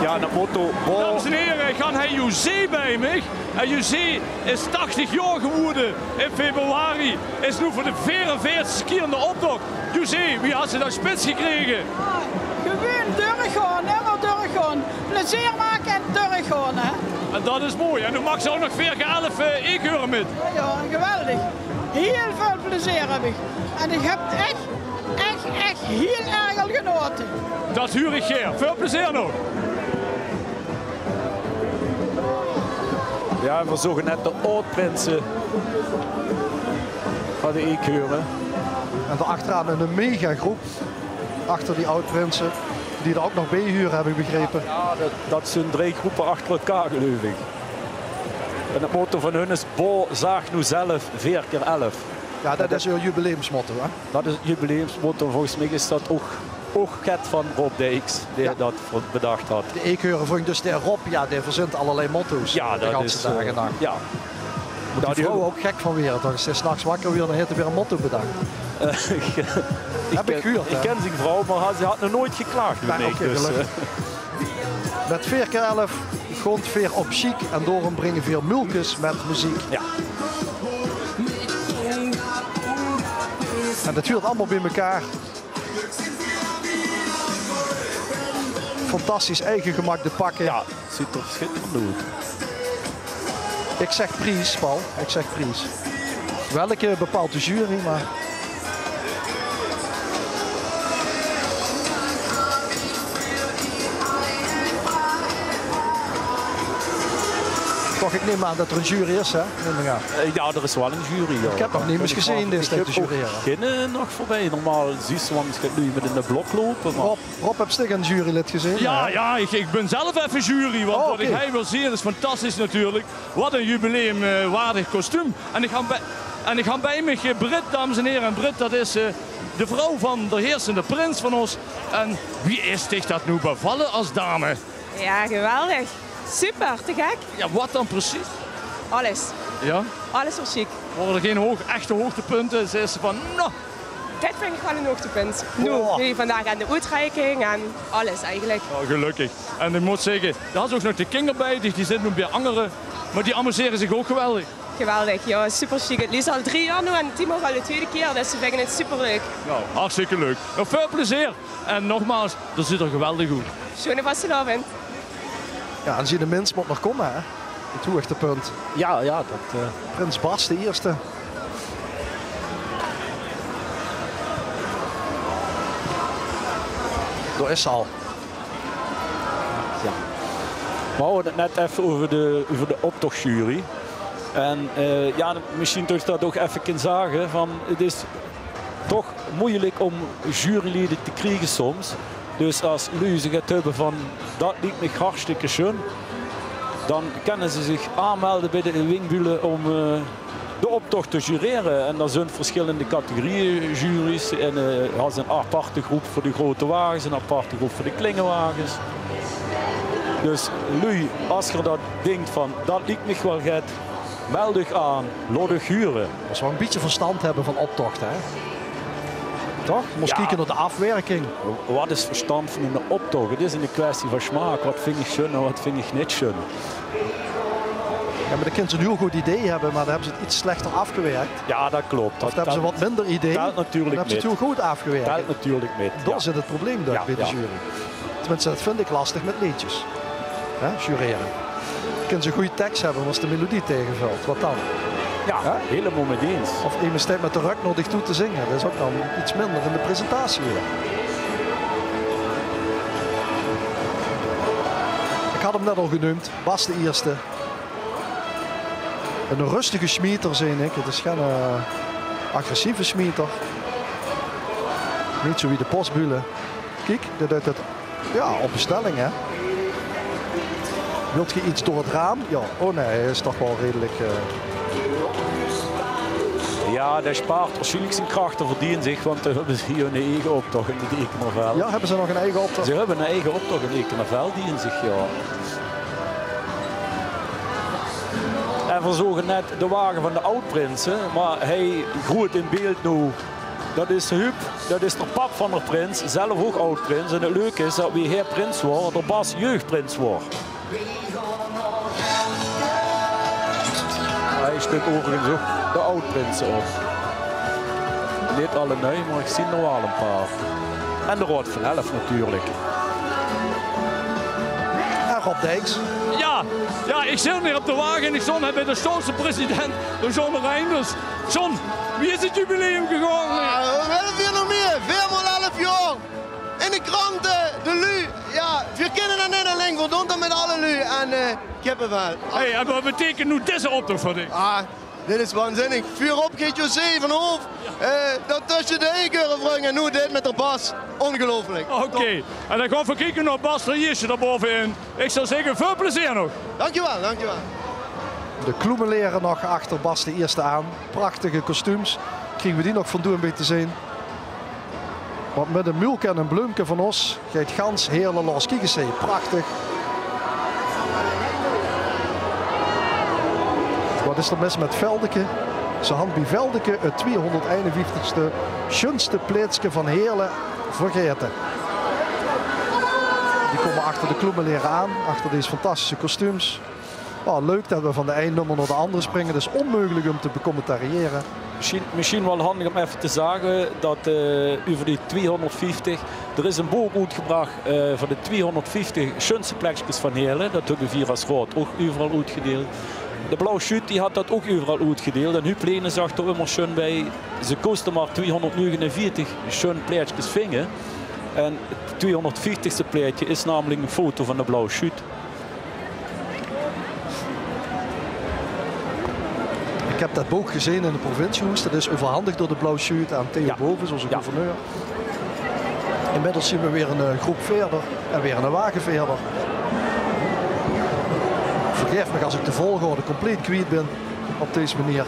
Ja, dat motto. Dames en heren, gaan hij José bij mij. En José is 80 jaar geworden in februari. Is nu voor de 44ste keer in de optocht. José, wie had ze daar spits gekregen? Gewoon doorgaan, helemaal doorgaan. Plezier maken en doorgaan, hè. En dat is mooi. En nu mag ze ook nog 4x11 E-keuren met. Ja, geweldig. Heel veel plezier heb ik. En ik heb echt heel erg al genoten. Dat huur ik Geer. Veel plezier nog. Ja, we zoeken net de oudprinsen van de E-keuren. En daarachteraan een mega groep. Achter die oudprinsen. Die er ook nog bijhuren, heb ik begrepen. Ja, dat zijn 3 groepen achter elkaar, geloof ik. En het motto van hun is: Bo, zaag nu zelf 4x11. Ja, dat is hun jubileumsmotto, hè? Dat is het jubileumsmotto. Volgens mij is dat ook Gert van Rob Dijks die dat bedacht had. De E-keuren vond dus de Rob, ja, die verzint allerlei motto's. Ja, de ganse dagen en nacht. Ja. Moet die vrouw ook gek van weer. Dan is hij 's nachts wakker weer, dan heeft hij weer een motto bedacht. Heb ik gehoord, ik ken zijn vrouw, maar ze had nog nooit geklaagd. Nee, okay, dus, met 4x11 grond weer op chic en door hem brengen weer mulkes met muziek. Ja. En dat huurt allemaal bij elkaar. Fantastisch eigen gemak de pakken. Ja, ziet er schitterend uit. Ik zeg prijs, Paul. Ik zeg prijs. Welke bepaalt de jury, maar... Toch, ik neem aan dat er een jury is, hè? Ja, er is wel een jury. Ja. Ik heb nog niet eens gezien dit te jureren. Beginnen nog voorbij. Normaal zie je, want je nu met in de blok lopen. Maar... Rob, heb je een jurylid gezien? Ja, ik ben zelf even jury. Want wat ik wil zien is fantastisch natuurlijk. Wat een jubileumwaardig kostuum. En ik ga bij me Britt, dames en heren. En Britt, dat is de vrouw van de heersende prins van ons. En wie is zich dat nu bevallen als dame? Ja, geweldig. Super, te gek. Ja, wat dan precies? Alles. Ja? Alles was chic. Worden er geen echte hoogtepunten? Ze is van, nou... Dit vind ik wel een hoogtepunt. Nu vandaag aan de uitreiking en alles eigenlijk. Ja, gelukkig. En ik moet zeggen, daar is ook nog de kinderen bij, die zitten nu bij anderen. Maar die amuseren zich ook geweldig. Geweldig, ja, super chic. Het is al 3 jaar nu en Timo al de tweede keer, dus ze vinden het super leuk. Nou, hartstikke leuk. Nou, veel plezier. En nogmaals, dat ziet er geweldig uit. Schöne vastelavond. Ja, en zie de mens moet nog komen, hè? Het hoogtepunt. Ja, dat... Prins Bas, de eerste. Daar is ze al. Ja. We hadden het net even over de optochtjury. En misschien toch dat ook even kunnen zeggen van het is toch moeilijk om juryleden te krijgen soms. Dus als jullie zich het hebben van dat liep me hartstikke schön, dan kunnen ze zich aanmelden bij de Wingbulen om de optocht te jureren. En dan zijn verschillende categorieën juries. En als een aparte groep voor de grote wagens, een aparte groep voor de klingenwagens. Dus jullie, als je dat denkt van dat liep me wel goed, meld je aan, laat je huren. Als we een beetje verstand hebben van optocht, hè? Toch? Je moet kijken naar de afwerking. Wat is verstand van een optocht? Het is een kwestie van smaak. Wat vind ik schön en wat vind ik niet schön? Ja, maar dan kunnen ze een heel goed idee hebben, maar dan hebben ze het iets slechter afgewerkt. Ja, dat klopt. Of dan hebben ze wat minder idee. Dat natuurlijk dan hebben ze het heel goed afgewerkt. Dat natuurlijk mee. Daar zit het probleem bij de jury. Tenminste, dat vind ik lastig met liedjes. Jureren. Kunnen ze een goede tekst hebben als de melodie tegenvalt. Wat dan? Ja, helemaal mee eens. Of iemand staat met de rug nodig toe te zingen. Dat is ook dan iets minder in de presentatie weer. had hem net al genoemd. Bas de eerste. Een rustige smieter, zei ik. Het is geen agressieve smieter. Niet zo wie de postbulen. Kijk, dit doet het op bestelling, hè. Wilt je iets door het raam? Ja. Oh nee, hij is toch wel redelijk... Ja, dat spaart waarschijnlijk zijn krachten verdienen zich, want dan hebben ze hier een eigen optocht in het Ekenerveld. Ja, hebben ze nog een eigen optocht? Ze hebben een eigen optocht in het Ekenerveld die in zich, ja. En we zogen net de wagen van de oud-prinsen, maar hij groeit in beeld nu. Dat is Huub, dat is de pap van de prins, zelf ook oud-prins. En het leuke is dat wie heer prins wordt, de Bas jeugdprins wordt. Hij stuurt overigens ook de oud-prinsen op. Niet alle neu, maar ik zie er wel een paar. En de Rod van Elf natuurlijk. En Rob Dijks. Ja, ik zit hier op de wagen en ik stond bij de Stoolse president, de John Reinders. John, wie is het jubileum gegaan? We willen weer nog meer, 4x11 jaar. In de kranten, de lu. Ja, we kennen dat niet alleen, we doen dat met alle lu. En kippenvel. Hey, en wat betekent nu deze optocht voor dich? Dit is waanzinnig. Vuur op, geeft José van Hoof. Dat tussen de Eekeuren brengen en nu dit met de Bas. Ongelooflijk. Oké, en dan gaan we kijken naar Bas Riersje daarbovenin. Ik zou zeggen, veel plezier nog. Dankjewel, dankjewel. De Kloemeleren nog achter Bas de eerste aan. Prachtige kostuums. Krijgen we die nog van doen een beetje te zien. Want met een Mulke en een Blumke van ons gaat Gans Heerlen Lars Kiekensee. Prachtig. Wat is er mis met Veldeke? Ze had bij Veldeke het 251ste schönste plaatsje van Heerlen vergeten. Die komen achter de Kloemeleren aan, achter deze fantastische kostuums. Leuk dat we van de ene nummer naar de andere springen. Dat is onmogelijk om te becommentariëren. Misschien wel handig om even te zeggen dat over die 250, er is een boek uitgebracht van de 250 schönste plekjes van Heerlen. Dat hebben we hier als Rood ook overal uitgedeeld. De Blauwe Schuut die had dat ook overal uitgedeeld. En Huub Lene zag er immer schön bij. Ze kosten maar 249 schön plekjes vingen. En het 250ste plekje is namelijk een foto van de Blauwe Schuut. Ik heb dat boek gezien in de provinciehoes. Dat is overhandigd door de Blauwe Schuut aan Theo Bovens, onze gouverneur. Inmiddels zien we weer een groep verder en weer een wagen verder. Vergeef me als ik de volgorde compleet kwijt ben op deze manier.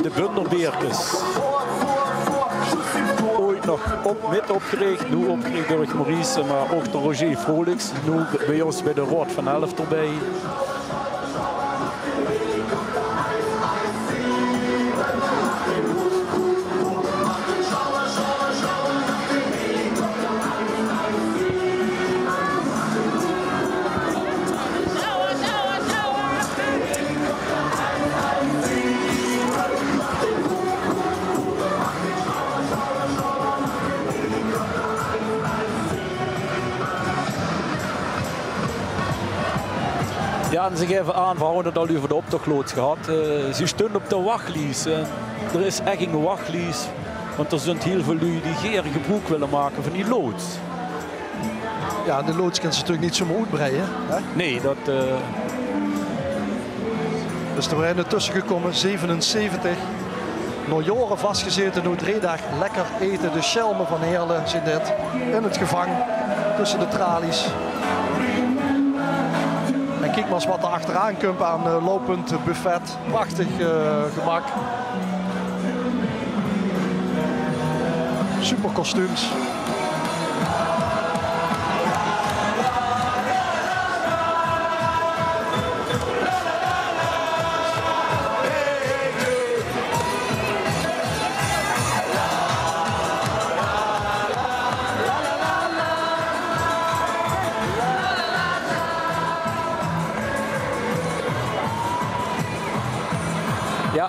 De Bunderbeertjes. Ooit nog met opgericht, nu opgericht door Maurice, maar ook door Roger Froliks. Nu bij ons bij de Rod van Elf erbij. Ja, en ze geven aan, we hadden het al over de optochtloods gehad. Ze staan op de wachtlijst. Er is echt een wachtlijst, want er zijn heel veel lui die geen gebruik willen maken van die loods. Ja, de loods kan ze natuurlijk niet zomaar uitbreiden. Hè? Nee, dat... Dus er zijn er tussen gekomen, 77. Nog jaren vastgezeten, nu 3 dagen lekker eten. De Schelmen van Heerlen zijn dit. In het gevang, tussen de tralies. En kijk maar eens wat er achteraan komt aan lopend buffet. Prachtig gemak. Super kostuums.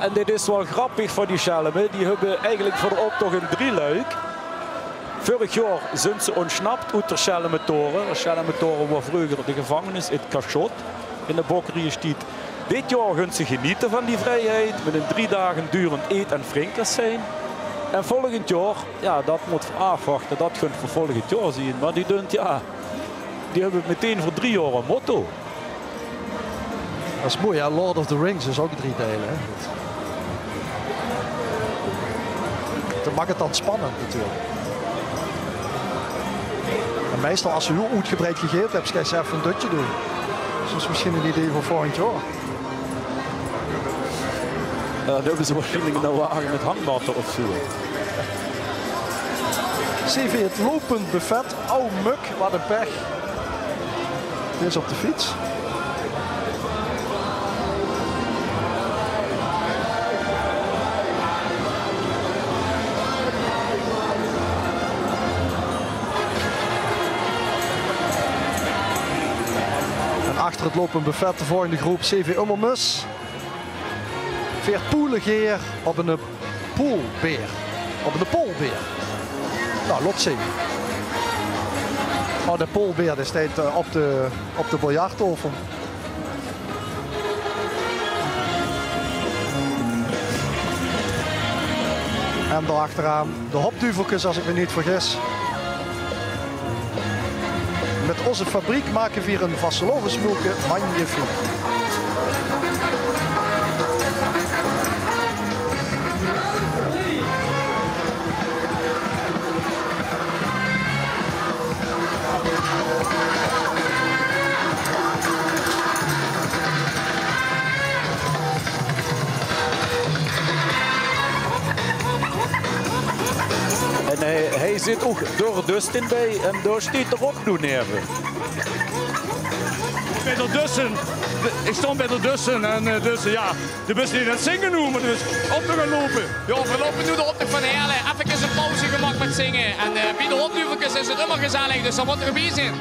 en dit is wel grappig voor die Schelmen. Die hebben eigenlijk voor de optocht een drieluik. Vorig jaar zijn ze ontsnapt uit de Schelmentoren. De Schelmentoren was vroeger de gevangenis in het Cachot in de Bokkerierstiet. Dit jaar gaan ze genieten van die vrijheid met een 3 dagen durend eet- en drinkers zijn. En volgend jaar, ja, dat moet afwachten, dat kunt voor volgend jaar zien. Maar die doen, ja, die hebben meteen voor 3 jaar een motto. Dat is mooi, ja. Lord of the Rings is ook 3 delen. Hè? Dat maakt het dan spannend natuurlijk. En meestal als ze heel uitgebreid gegeven hebben, ga je zelf een dutje doen. Dus dat is misschien een idee voor volgend jaar. Dan hebben ze waarschijnlijk een wagen met hangmatten of zo. CV het lopend buffet. Oh muk, wat een pech. Dit is op de fiets. En achter het lopend buffet de volgende groep CV Ummelmus. Veert Poelegeer op een poolbeer. Op een poolbeer. Nou, lot zien. Oh, de poolbeer die staat op de biljarttafel. En daarachteraan de hopduveltjes, als ik me niet vergis. Met onze fabriek maken we hier een vastelovensmoelke magnifiek. En hij zit ook door Dustin bij en daar staat er ook nu neer. Ik stond bij de Dussen en dus ja, de bus die het zingen noemen, dus op te gaan lopen. Ja, we lopen nu de optocht van Heerlen. Even een pauze gemaakt met zingen. En bij de hopduveltjes is het immer gezellig, dus dan wordt er bij zijn.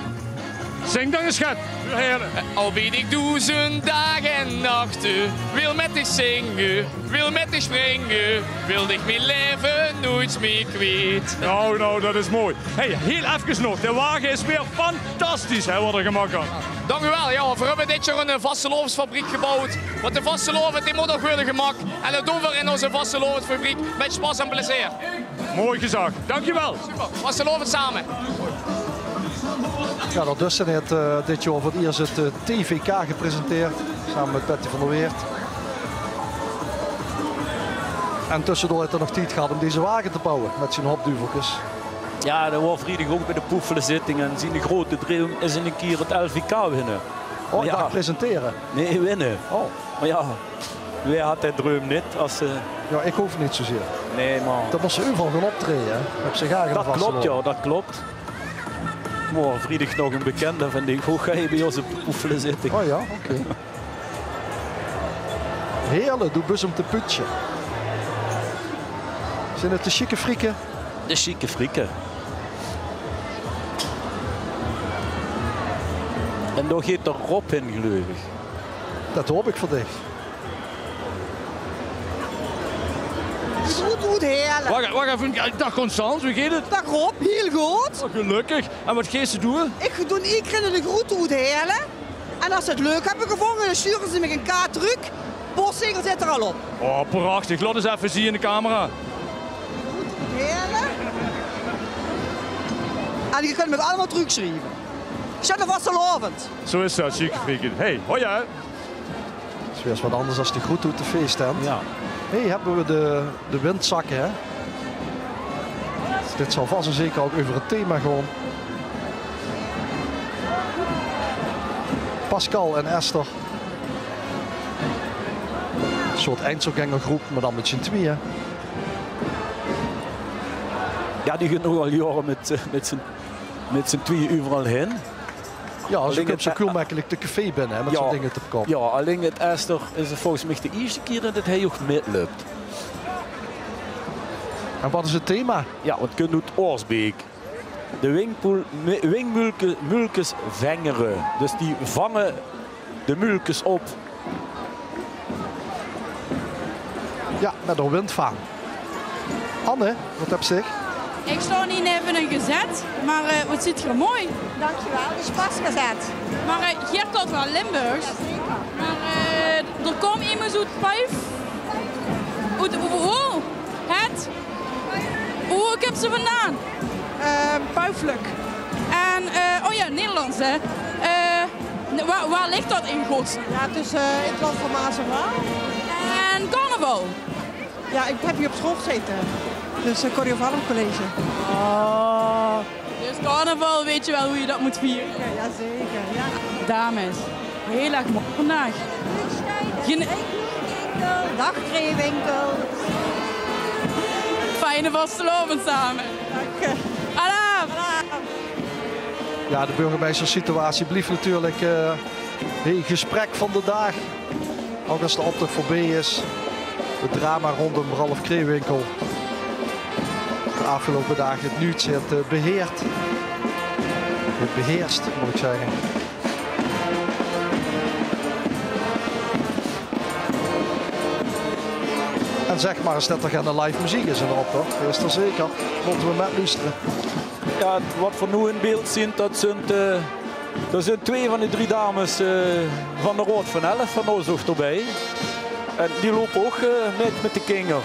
Zing dan eens, schat. Heerlen. Al weet ik 1000 dagen en nachten, wil met dich zingen, wil met dich springen, wil dich mijn leven nooit meer kwijt. Nou, dat is mooi. Hey, heel even nog, de wagen is weer fantastisch, hè, wat er gemaakt had. Dank u wel. Ja, we hebben dit jaar een vastelovensfabriek gebouwd. Want de vasteloven, die moet ook worden gemaakt. En dat doen we in onze vastelovensfabriek met spas en plezier. Mooi gezegd. Dankjewel. Super. Vasteloven samen. Ja, dat Dustin heeft dit jaar voor het eerst het TVK gepresenteerd. Samen met Betty van der Weert. En tussendoor heeft er nog tijd gehad om deze wagen te bouwen met zijn hopduveltjes. Ja, dat was vrijdag ook bij de poefelenzitting en zien de grote droom is in een keer het LVK winnen. Oh, ja, presenteren? Nee, winnen. Oh. Maar ja, wie had dat droom niet? Als, ja, ik hoef niet zozeer. Nee, man. Dat moest ze u van gaan optreden, hè? Heb ze graag dat klopt, ja, dat klopt. Maar vrijdag nog een bekende van die, hoe ga je bij onze poefelenzitting? Oh ja, oké. Heerlijk, doe bus om te putje. Zijn het de chique frieken? De chique frieken. En daar gaat er Rob in, geloof ik. Dat hoop ik voor dich. Goed, heerlijk. Wacht even. Dag Constans, hoe gaat het? Dag Rob, heel goed. Oh, gelukkig. En wat ga je doen? Ik doe iedereen de groet goed heerlijk. En als ze het leuk hebben gevonden, dan sturen ze me een kaart terug. Postzegel zit er al op. Oh, prachtig. Laat eens even zien in de camera. Goed, heerlijk. En je kunt me allemaal terugschrijven. Zet er vastelovend. Zo is dat, chique frieken. Hey, hoi hè. Dat is weer eens wat anders dan de groet doet de feesttent. Ja. Hier hebben we de windzakken. Hè? Dus dit zal vast en zeker ook over het thema gaan. Pascal en Esther. Een soort Einzelgängergroep, maar dan met z'n tweeën. Ja, die gaan nog al jaren met z'n tweeën overal heen. Ja, ze kunnen zo cool makkelijk de café binnen hè, met zo'n dingen te kopen. Ja, alleen het Esther is het volgens mij de eerste keer dat hij ook meeloopt. En wat is het thema? Ja, want je doet Oorsbeek. De wingmulkes vengeren. Dus die vangen de mulkes op. Ja, met een windvaan. Anne, wat heb je? Ik sta niet even een gezet, maar wat ziet er mooi. Dankjewel, het is pas gezet. Maar Geert komt wel Limburgs. Maar er komt iemand uit Pijf. Hoe heb ze vandaan? Puiflijk. En, oh ja, Nederlands hè. Waar ligt dat in godsnaam? Ja, het is in het land van Maas en Waal. En carnaval? Ja, ik heb hier op school gezeten. Dus Choreofarm College. Oh. Dus carnaval weet je wel hoe je dat moet vieren? Ja, zeker. Ja. Dames, heel erg mooi vandaag. Dag Kreewinkel. Fijne vastelovend samen. Dank je. Alaaf. Ja, de burgemeestersituatie blijft natuurlijk het gesprek van de dag. Ook als de optocht voorbij is. Het drama rondom Ralf Kreewinkel. De afgelopen dagen het nieuws het beheert. Het beheerst, moet ik zeggen. En zeg maar eens dat er geen live muziek is in de optocht. Dat is er zeker. Moeten we met luisteren. Ja, wat we nu in beeld zien, dat zijn 2 van de 3 dames van de Rood van 11 van ons ook erbij. En die lopen ook met de kinger.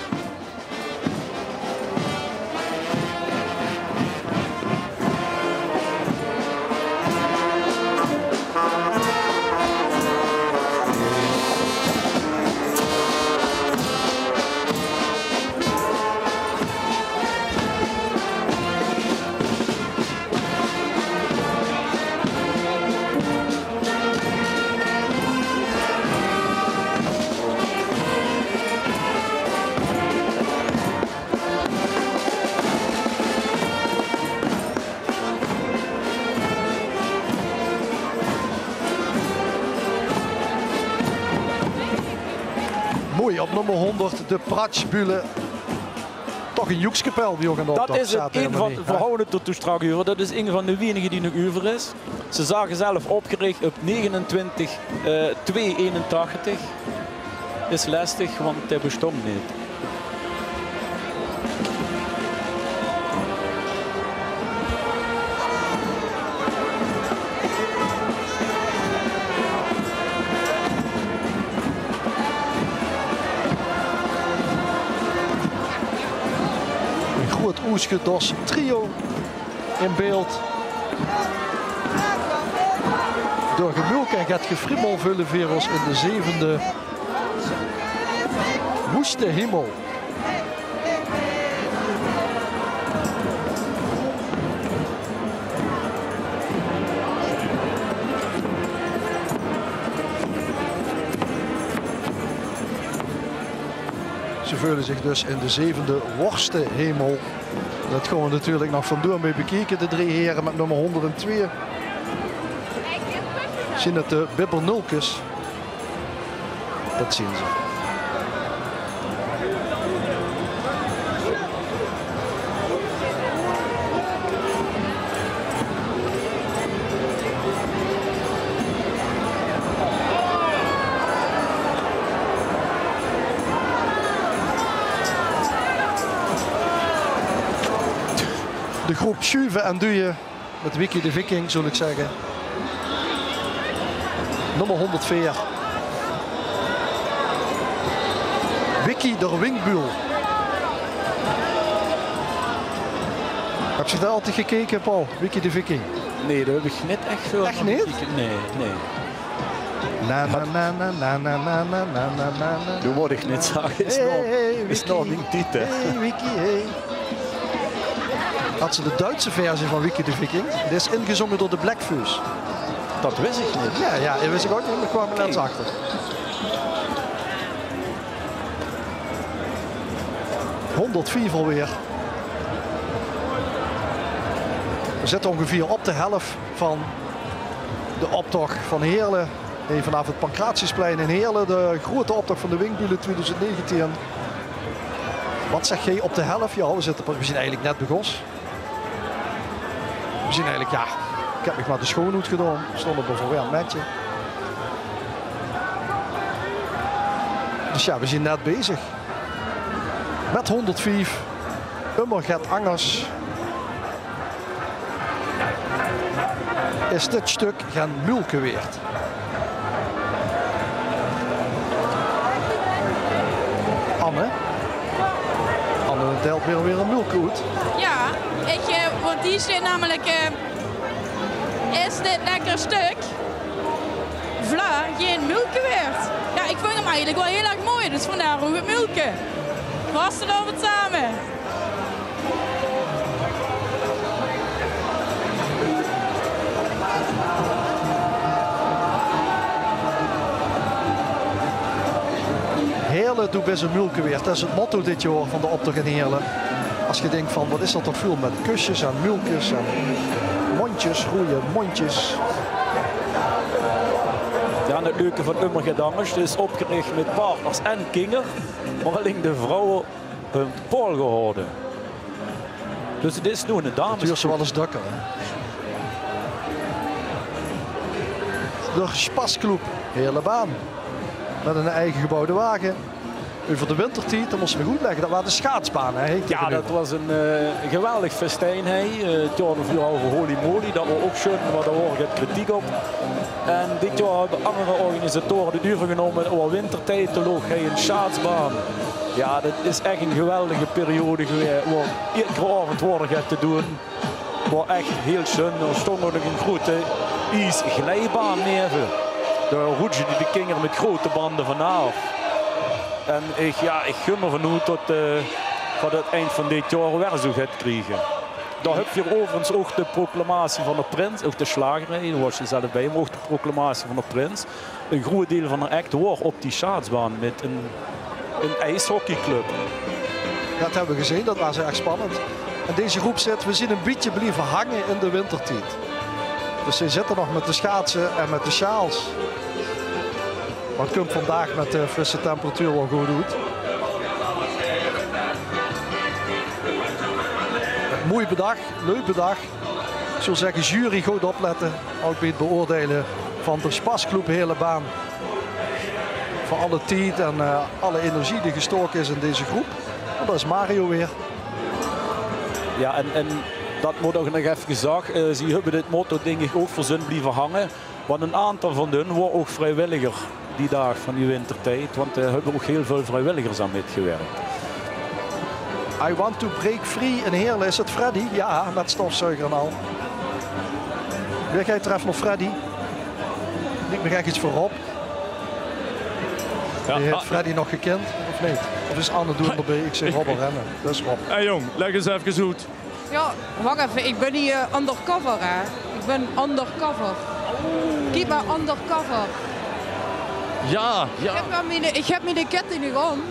Op nummer 100, de Pratschbühle. Toch een joekskapel die ook aan de optocht Dat is het een van de verhouden tot toestraguren. Dat is een van de wenigen die nog over is. Ze zagen zelf opgericht op 29/2/81. Is lastig, want het bestond niet. Oesgedos trio in beeld. Door Gemulk en Gert Gefrimmel vullen Veros in de 7e woeste hemel. Ze vullen zich dus in de 7e worste hemel. Dat gaan we natuurlijk nog vandoor mee bekijken, de 3 heren met nummer 102. Zien het de Bibbernulkes. Dat zien ze. De groep Schuve en Duye met Wiki de Viking, zal ik zeggen. Nummer 104. Wiki de Winkbuul. Heb je daar altijd gekeken, Paul? Wiki de Viking? Nee, dat heb ik niet echt veel. Echt niet? Nee. Na na na na na na na na na na. Nu word ik niet zagen. Is nog niet dit, hè? Hey, Wiki, hey. Had ze de Duitse versie van Wiki de Viking. Dit is ingezongen door de Blackfuse. Dat wist ik niet. Ja, dat wist ik ook niet. We kwamen net achter. ...104 alweer. We zitten ongeveer op de helft van de optocht van Heerlen. Vanaf het Pancratiusplein in Heerlen. De grote optocht van de Winkbühle 2019. Wat zeg jij op de helft? Ja, we zijn eigenlijk net begonnen. We zien eigenlijk, ja, ik heb nog maar de schoonhoed gedaan. We stonden op een verwerkt matje. Dus ja, we zijn net bezig. Met 105. Ummerget Angers. Is dit stuk gaan mulkenweerd. Anne deelt weer een mulkenhoed. Ja, want die zit namelijk, is dit lekker stuk? Vla, geen mulkenweerd. Ja, ik vind hem eigenlijk wel heel erg mooi, dus vandaar ook het mulken. Vastelovend samen. Heerlen doet best een mulkenweerd. Dat is het motto dit jaar van de optocht in Heerlen. Als je denkt van wat is dat toch veel met kusjes en mulkjes en mondjes, groeien mondjes. Ja, het leuke van Ummerget Angers is opgericht met partners en kinderen, maar alleen de vrouwen hun pool gehouden. Dus het is nu een dames. Het duurt ze wel eens dakker. De Spasclub Heerlenbaan. Met een eigen gebouwde wagen. Over de wintertijd, dat moesten we goed leggen. Dat waren de schaatsbanen. Ja, dat was een geweldig festijn. Het jaar ervoor over Holy Moly, dat we ook schön, maar daar hoor ik het kritiek op. En dit jaar hebben andere organisatoren de duur genomen over wintertijd te lopen een schaatsbaan. Ja, dat is echt een geweldige periode geweest. Waar iedere avond worden gaat te doen. Waar echt heel schön. Er stond nog een grote ijsglijbaan neven. Daar roetsen die de kinderen met grote banden vanaf. En ik gun me van hoe tot van het eind van dit jaar weer zo gaat krijgen. Daar heb je overigens ook de proclamatie van de prins, ook de slagerij, daar was je zelf bij, maar ook de proclamatie van de prins. Een groot deel van de act hoor op die schaatsbaan met een ijshockeyclub. Ja, dat hebben we gezien, dat was echt spannend. En deze groep zit, we zien een beetje blijven hangen in de wintertijd. Dus ze zitten nog met de schaatsen en met de sjaals. Maar het komt vandaag met de frisse temperatuur wel goed uit. Mooi bedag, leuk bedag. Ik zou zeggen, jury goed opletten. Ook bij het beoordelen van de Spasclub Heerlenbaan. Voor alle tijd en alle energie die gestoken is in deze groep. En dat is Mario weer. Ja, en dat moet ook nog even gezegd. Ze hebben dit motto denk ik ook voor zin blijven hangen. Want een aantal van hen worden ook vrijwilliger die dag van die wintertijd. Want er hebben ook heel veel vrijwilligers aan meegewerkt. I want to break free in Heerlen. Is het Freddy? Ja, met stofzuiger en al. Weer jij treft nog Freddy. Ik ben iets voor Rob. Ja, heeft Freddy nog gekend of niet? Of is Anne doen erbij? Ik zeg Rob rennen. Dat is Rob. Hé jong, leg eens even uit. Ja, wacht even. Ik ben hier undercover hè. Ik ben undercover. Kijk maar undercover. Ja. Ik heb mijn ketting om.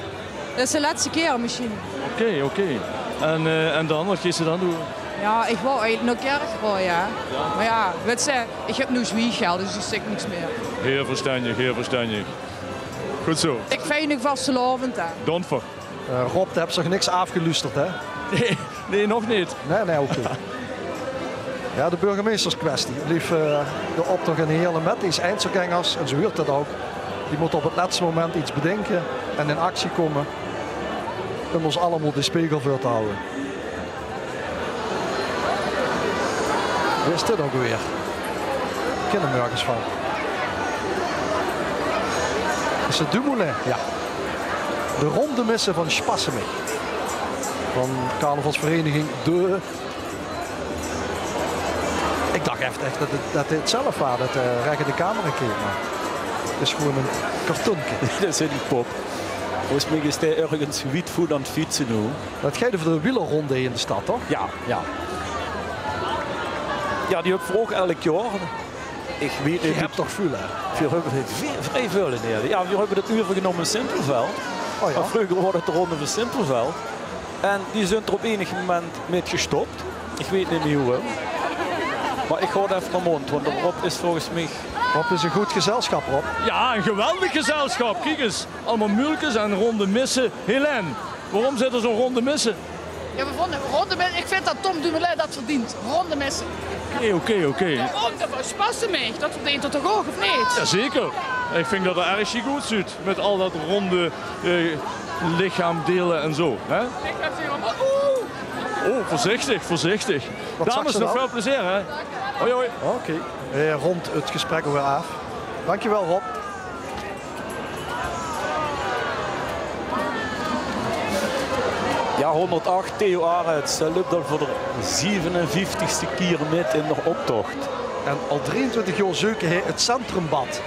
Dat is de laatste keer misschien. Oké. En dan, wat ga je dan doen? Ja, ik wou eigenlijk nog kerk voor, ja. Maar ja, weet je, ik heb nu zwiegeld, dus ik zeg niks meer. Heel verstandig. Goed zo. Ik vind het vastelovend, hè. Donfer. Rob, je hebt zich niks afgelusterd, hè? Nee, nog niet. Nee, oké. Ja, de burgemeesterskwestie. Lief de optocht in Heerlen met die eindselgangers, en zo hoort dat ook. Die moeten op het laatste moment iets bedenken en in actie komen. Om ons allemaal de spiegel voor te houden. Wie is dit ook weer? Ik ken hem ergens van. Is het Dumoulin? Ja. De ronde missen van Spassemich. Van carnavalsvereniging De. Ik dacht echt dat dit zelf was, dat Rek de camera keek. Maar het is gewoon een kartonkje. Dat is een pop. Volgens mij is hij ergens wietvoet aan het fietsen nu. Dat gaat over de wielerronde in de stad, toch? Ja. Ja, die heb ik ook elk jaar. Ik weet niet. Je hebt toch veel, hè? We hebben het vrij veel in Heerlen. Ja, we hebben het uur genomen in Simpelveld. Oh, ja. Vroeger was het de ronde van Simpelveld. En die zijn er op enig moment mee gestopt. Ik weet niet meer hoe. Maar ik ga het even naar mond, want Rob is volgens mij... Rob is een goed gezelschap, Rob. Ja, een geweldig gezelschap. Kijk eens, allemaal mulkes en ronde missen. Helene, waarom zit er zo'n ronde missen? Ja, we vonden ronde missen. Ik vind dat Tom Dumoulin dat verdient. Ronde missen. Oké. De ronde van Spassemich, dat verdient er toch ook, of niet? Jazeker. Ik vind dat er erg goed ziet. Met al dat ronde lichaam delen en zo. Hè? Oh, voorzichtig, voorzichtig. Dames, nog veel plezier, hè? Hoi, hoi. Oké, rond het gesprek weer af. Dankjewel, Rob. Ja, 108, Theo Arends loopt al voor de 57ste keer met in de optocht. En al 23 jaar zoeken hij het centrumbad.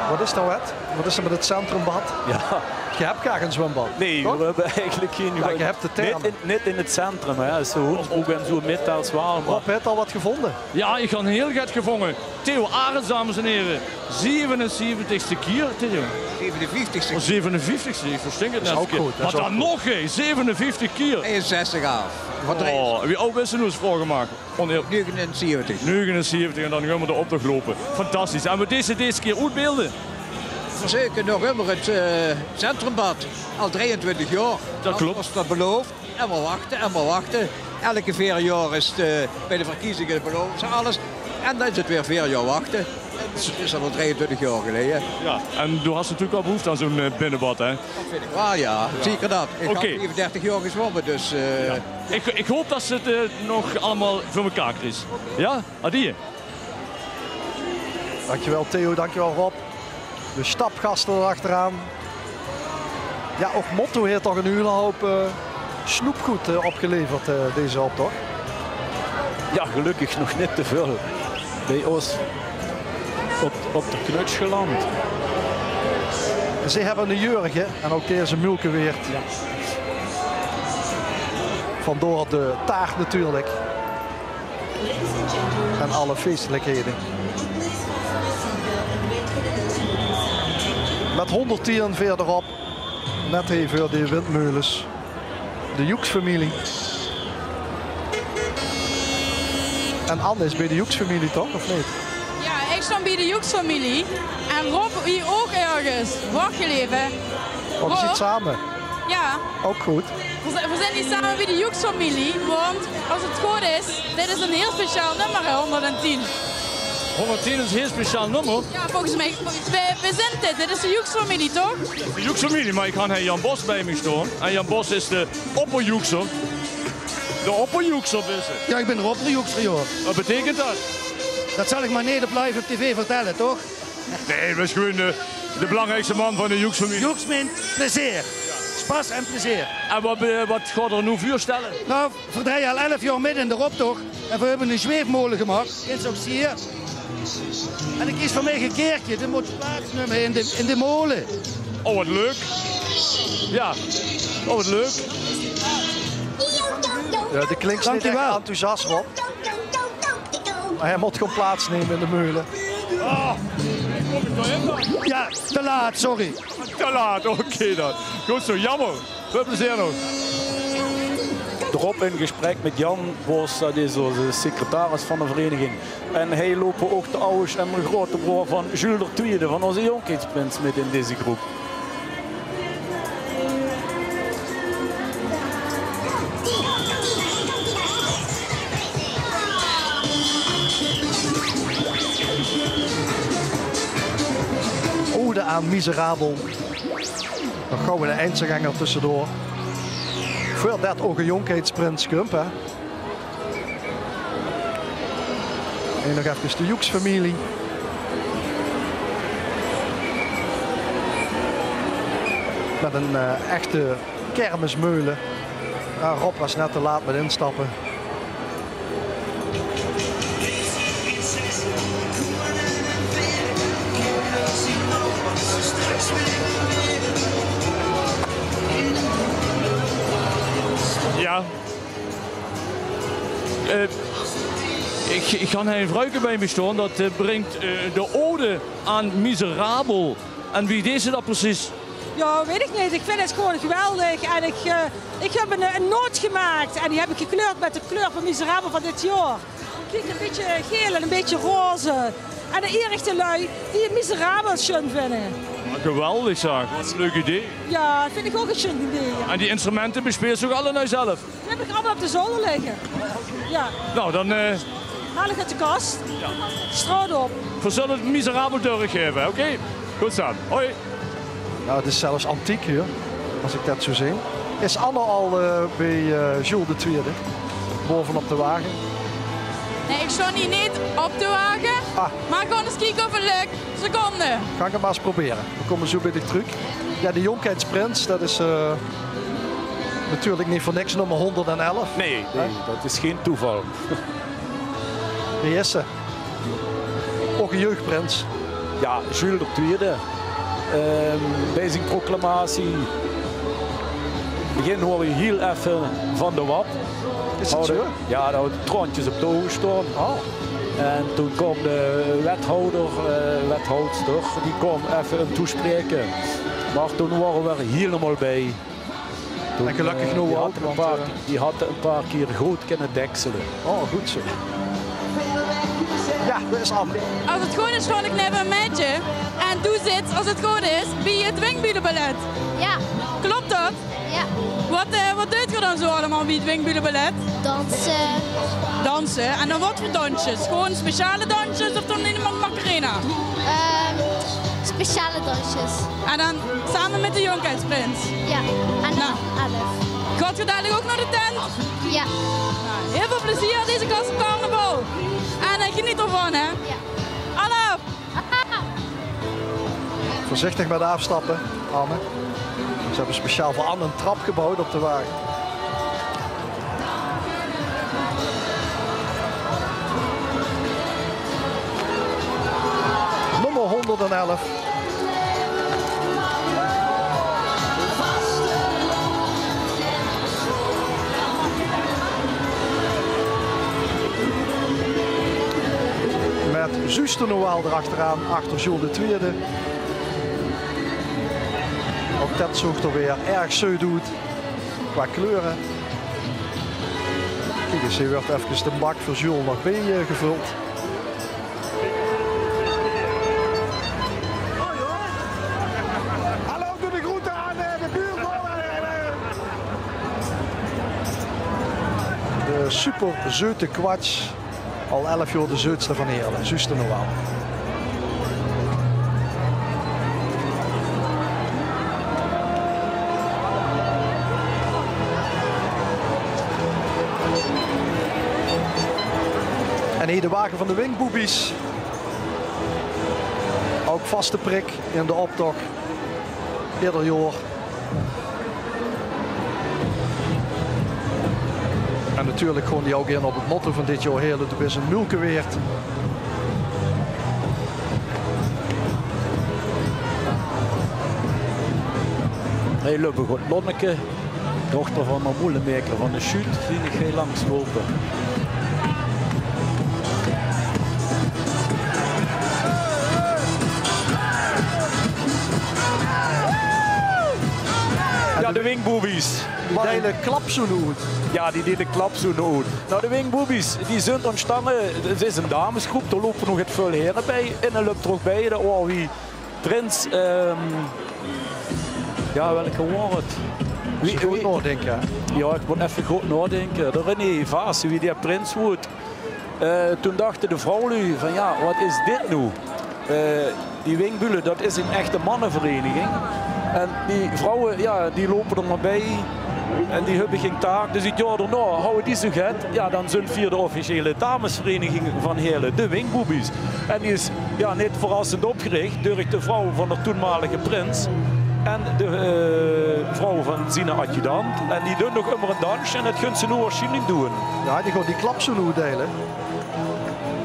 Wat is dat, Ed? Wat is er met het centrumbad? Ja. Je hebt graag een zwembad. Nee, toch? we hebben eigenlijk geen... Ja, je hebt de term. Net in het centrum, hè. Zo ook en zo met als waar. Rob, heb je al wat gevonden? Ja, ik had heel goed gevonden. Theo Arends, dames en heren. 77ste keer, Theo. 57ste. Oh, 57ste, ik verstink het net. Dat is ook goed. Maar dan nog eens, 57 keer. 61 af. Oh, wie oud is er nu vragen maken? 79. 79 en dan gaan we de optocht lopen. Fantastisch. En we deze keer uitbeelden. We verzuiken nog immer het centrumbad. Al 23 jaar. Dat klopt. Was dat beloofd. En we wachten en we wachten. Elke 4 jaar is het bij de verkiezingen beloofd ze alles. En dan is het weer 4 jaar wachten. Het is al 23 jaar geleden. Ja, en du hast natuurlijk wel behoefte aan zo'n binnenbad, hè? Dat vind ik waar, ja. Zeker dat. Ik heb Oké. 35 jaar gezwommen, dus... Ja. Ik hoop dat het nog allemaal voor elkaar is. Ja, adieu. Dankjewel Theo, dankjewel Rob. De stapgasten erachteraan. Ja, ook Motto heeft toch een hele hoop snoepgoed opgeleverd deze optocht. Ja, gelukkig nog net te veel. Bij ons op de knuts geland. Ze hebben een jurgen en ook deze mulkenweert. Ja. Vandoor de taart natuurlijk. En alle feestelijkheden. Met 110 verderop. Net even de windmeulens. De Joeks-familie. En Anne is bij de Joeks-familie toch, of niet? Ja, ik sta bij de Joeks-familie. En Rob hier ook ergens. Wacht je even. Oh, we zitten samen. Ja. Ook goed. We zijn niet samen bij de Joeks-familie, want als het goed is, dit is een heel speciaal nummer, hè, 110. 110 is een heel speciaal nummer. Ja, volgens mij, we zijn dit. Dit is de Joeks-familie, toch? De Joeks-familie, maar ik ga Jan Bos bij me staan. En Jan Bos is de opperjoekser. De opperjoekser is het. Ja, ik ben de opperjoekser, joh. Wat betekent dat? Dat zal ik maar niet op live op tv vertellen, toch? Nee, dat is gewoon de belangrijkste man van de Joeks-familie. Joeks meant plezier. Spas en plezier. En wat gaat er nu voorstellen? Nou, we draaien al 11 jaar midden in de optocht. En we hebben een zweefmolen gemaakt. Eens ook hier. En ik kies voor mij een keertje. Dan moet je plaatsnemen in de molen. Oh, wat leuk. Ja, oh, wat leuk. Ja, de klinkt niet echt enthousiast op. Maar hij moet gewoon plaatsnemen in de meulen. Oh. Ja, te laat, sorry. Te laat, oké dan. Goed zo, jammer. Veel plezier nog. Erop in gesprek met Jan Bos, dat is de secretaris van de vereniging. En hij loopt ook de ouders en de grote broer van Jules de Tweede van onze Jonkingsprins met in deze groep. Ode aan Miserabel. Dan gaan we de eindselganger tussendoor. Voor dat ook een Jonkheidsprins Kump, hè. En nog even de Joeks-familie. Met een echte kermismeulen. Ja, Rob was net te laat met instappen. Ja. Ik ga een vrouwke bij me staan. Dat brengt de ode aan Miserabel. En wie deed ze dat precies? Ja, weet ik niet. Ik vind het gewoon geweldig. En ik heb een noot gemaakt. En die heb ik gekleurd met de kleur van Miserabel van dit jaar. Kijk, een beetje geel en een beetje roze. En de enige lui die het Miserabel schön vinden. Geweldig, zeg. Wat een leuk idee. Ja, dat vind ik ook een schön idee. En die instrumenten bespeelt ze ook alle nou zelf? Die heb ik allemaal op de zolder liggen. Ja. Nou, dan haal ik uit de kast. Ja. Stroot op. We zullen het Miserabel doorgeven, oké? Goed zo. Hoi. Nou, het is zelfs antiek hier. als ik dat zo zie. Is Anne al bij Jules de Tweede, bovenop de wagen? Nee, ik sta niet op de wagen, maar gewoon eens kijken of het lukt. Seconde. Ga ik het maar eens proberen. We komen zo bij de truc. Ja, de Jonkheidsprins, dat is natuurlijk niet voor niks nummer 111. Nee, dat is geen toeval. Wie is ze? Ook een jeugdprins. Ja, Jules de Tweede. Bij zijn proclamatie begin hoor je heel even van de wap. Is het zo? Ja, daar de troontjes op de hoog staan. En toen kwam de wethoudster, die kwam even hem toespreken. Maar toen waren we er helemaal bij. Toen, en gelukkig nog ook, die had een paar keer goed kunnen dekselen. Oh, goed zo. Ja, dat is Anne. Als het goed is, gewoon ik neem een meidje. En doe zit, als het goed is, bij het Wingbulenballet. Ja. Klopt dat? Ja. Wat doet je dan zo allemaal bij het Wingbulenballet? Dansen. Dansen? En dan wat voor dansjes? Gewoon speciale dansjes of dan in de Macarena? Speciale dansjes. En dan samen met de Jonkheidsprins? Ja, en dan 11. Gaat je dadelijk ook naar de tent? Ja. Nou, heel veel plezier deze klas op carnaval. En geniet ervan, hè? Ja. Hallo! Voorzichtig met afstappen, Anne. Ze hebben speciaal voor Anne een trap gebouwd op de wagen. Nummer 111. Met Juste Noël erachteraan, achter Jules de Tweede. Ook dat zoekt er weer erg zo doet qua kleuren. Kijk eens, hier werd even de bak voor Jules nog bij gevuld. Hallo, doe de groeten aan de buurvrouw. De super zeute kwats. Al 11 jaar de zeutste van Heerlen, Juste Noël. En hier de wagen van de Wingboebies. Ook vaste prik in de optocht. Ieder jaar. En natuurlijk gewoon die ook in op het motto van dit jaar Heerlen, de is een mulkeweert. Hey, lopen goed. Lonneke, dochter van mijn moelenmaker van de Schuut, zie ik heel langs lopen. Ja, de Wingboebies. Die delen klapzoenen uit. Ja, die deden klapzoenen uit. Nou, de Wingboebies, die zijn ontstaan. Het is een damesgroep, er lopen nog het veel heren bij. En er loopt er ook bij de wie Prins. Ja, welke woord? Wie goed nadenken? Ja, ik moet even goed nadenken. De René Vaas, wie die Prins wordt. Toen dachten de vrouwen van ja, wat is dit nu? Die Wingbulen, dat is een echte mannenvereniging. En die vrouwen, ja, die lopen er maar bij. En die hebben geen taak. Dus het jaar daarna houden die zo gaat. Ja, dan zijn via de officiële damesvereniging van Heerlen, de Wingboebies. En die is ja, niet verrassend opgericht door de vrouw van de toenmalige prins. En de vrouw van zijn adjudant. En die doen nog immer een dansje en dat gaan ze nu waarschijnlijk doen. Ja, die gaan die klapzoenen delen.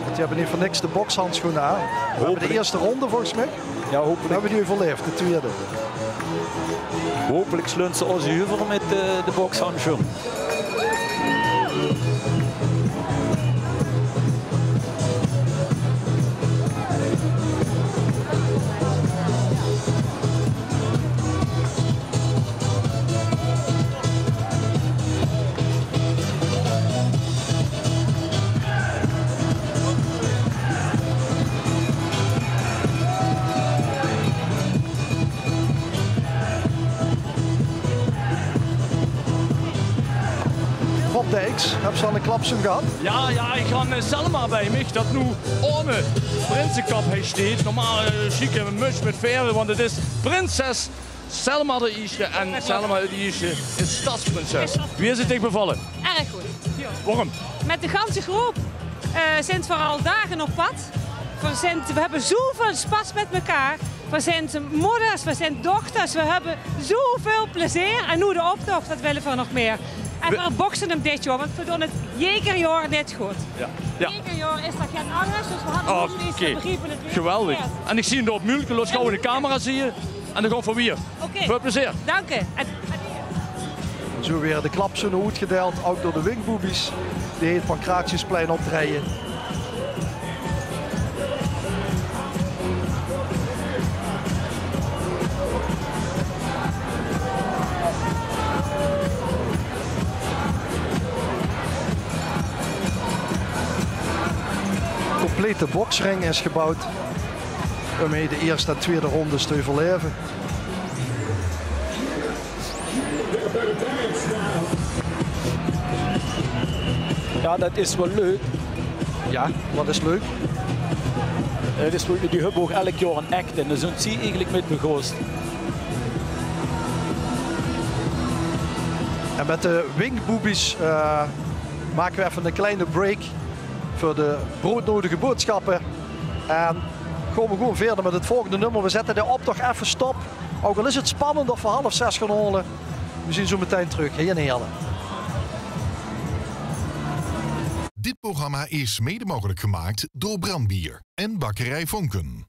Die hebben niet voor niks de bokshandschoenen aan. We hebben de eerste ronde volgens mij. Ja, hopelijk. We hebben die overleefd, de tweede. Hopelijk slunt ze ons over met de bokshandschoen. Hebben ze al een klapzoen gehad? Ja, ik ga Selma bij mij, dat nu ohne Prinsenkap hij steht. Normaal chique muts met verven, want het is prinses Selma de Ijsje en Selma de Ijsje is stadsprinses. Wie is het echt bevallen? Erg goed. Waarom? Met de ganse groep zijn we al dagen op pad. We hebben zoveel spaß met elkaar. We zijn moeders, we zijn dochters, we hebben zoveel plezier. En nu de optocht, dat willen we nog meer. En we boksen hem dit jaar, want we doen het jeker jaar net goed. Ja. Jeker jaar is dat geen anders, dus we hadden nog steeds begrepen het weer. Geweldig. En ik zie hem op Mulke, los gaan we de camera zien. En dan gaan we weer. Veel plezier. Dank je. Zo weer de klap zijn hoed gedeeld, ook door de wingboobies. Die het Pancratiusplein oprijden. Complete boksring is gebouwd waarmee de eerste en tweede rondes te overleven. Ja, dat is wel leuk. Ja, wat is leuk? Het is wel, die hebben ook elk jaar een act en dat zie je eigenlijk met mijn ghost. En met de wingboobies maken we even een kleine break voor de broodnodige boodschappen. En gaan we gewoon verder met het volgende nummer. We zetten de optocht even stop. Ook al is het spannend of we 5:30 gaan halen. We zien zo meteen terug. Hier in Heerlen. Dit programma is mede mogelijk gemaakt door Brandbier en Bakkerij Vonken.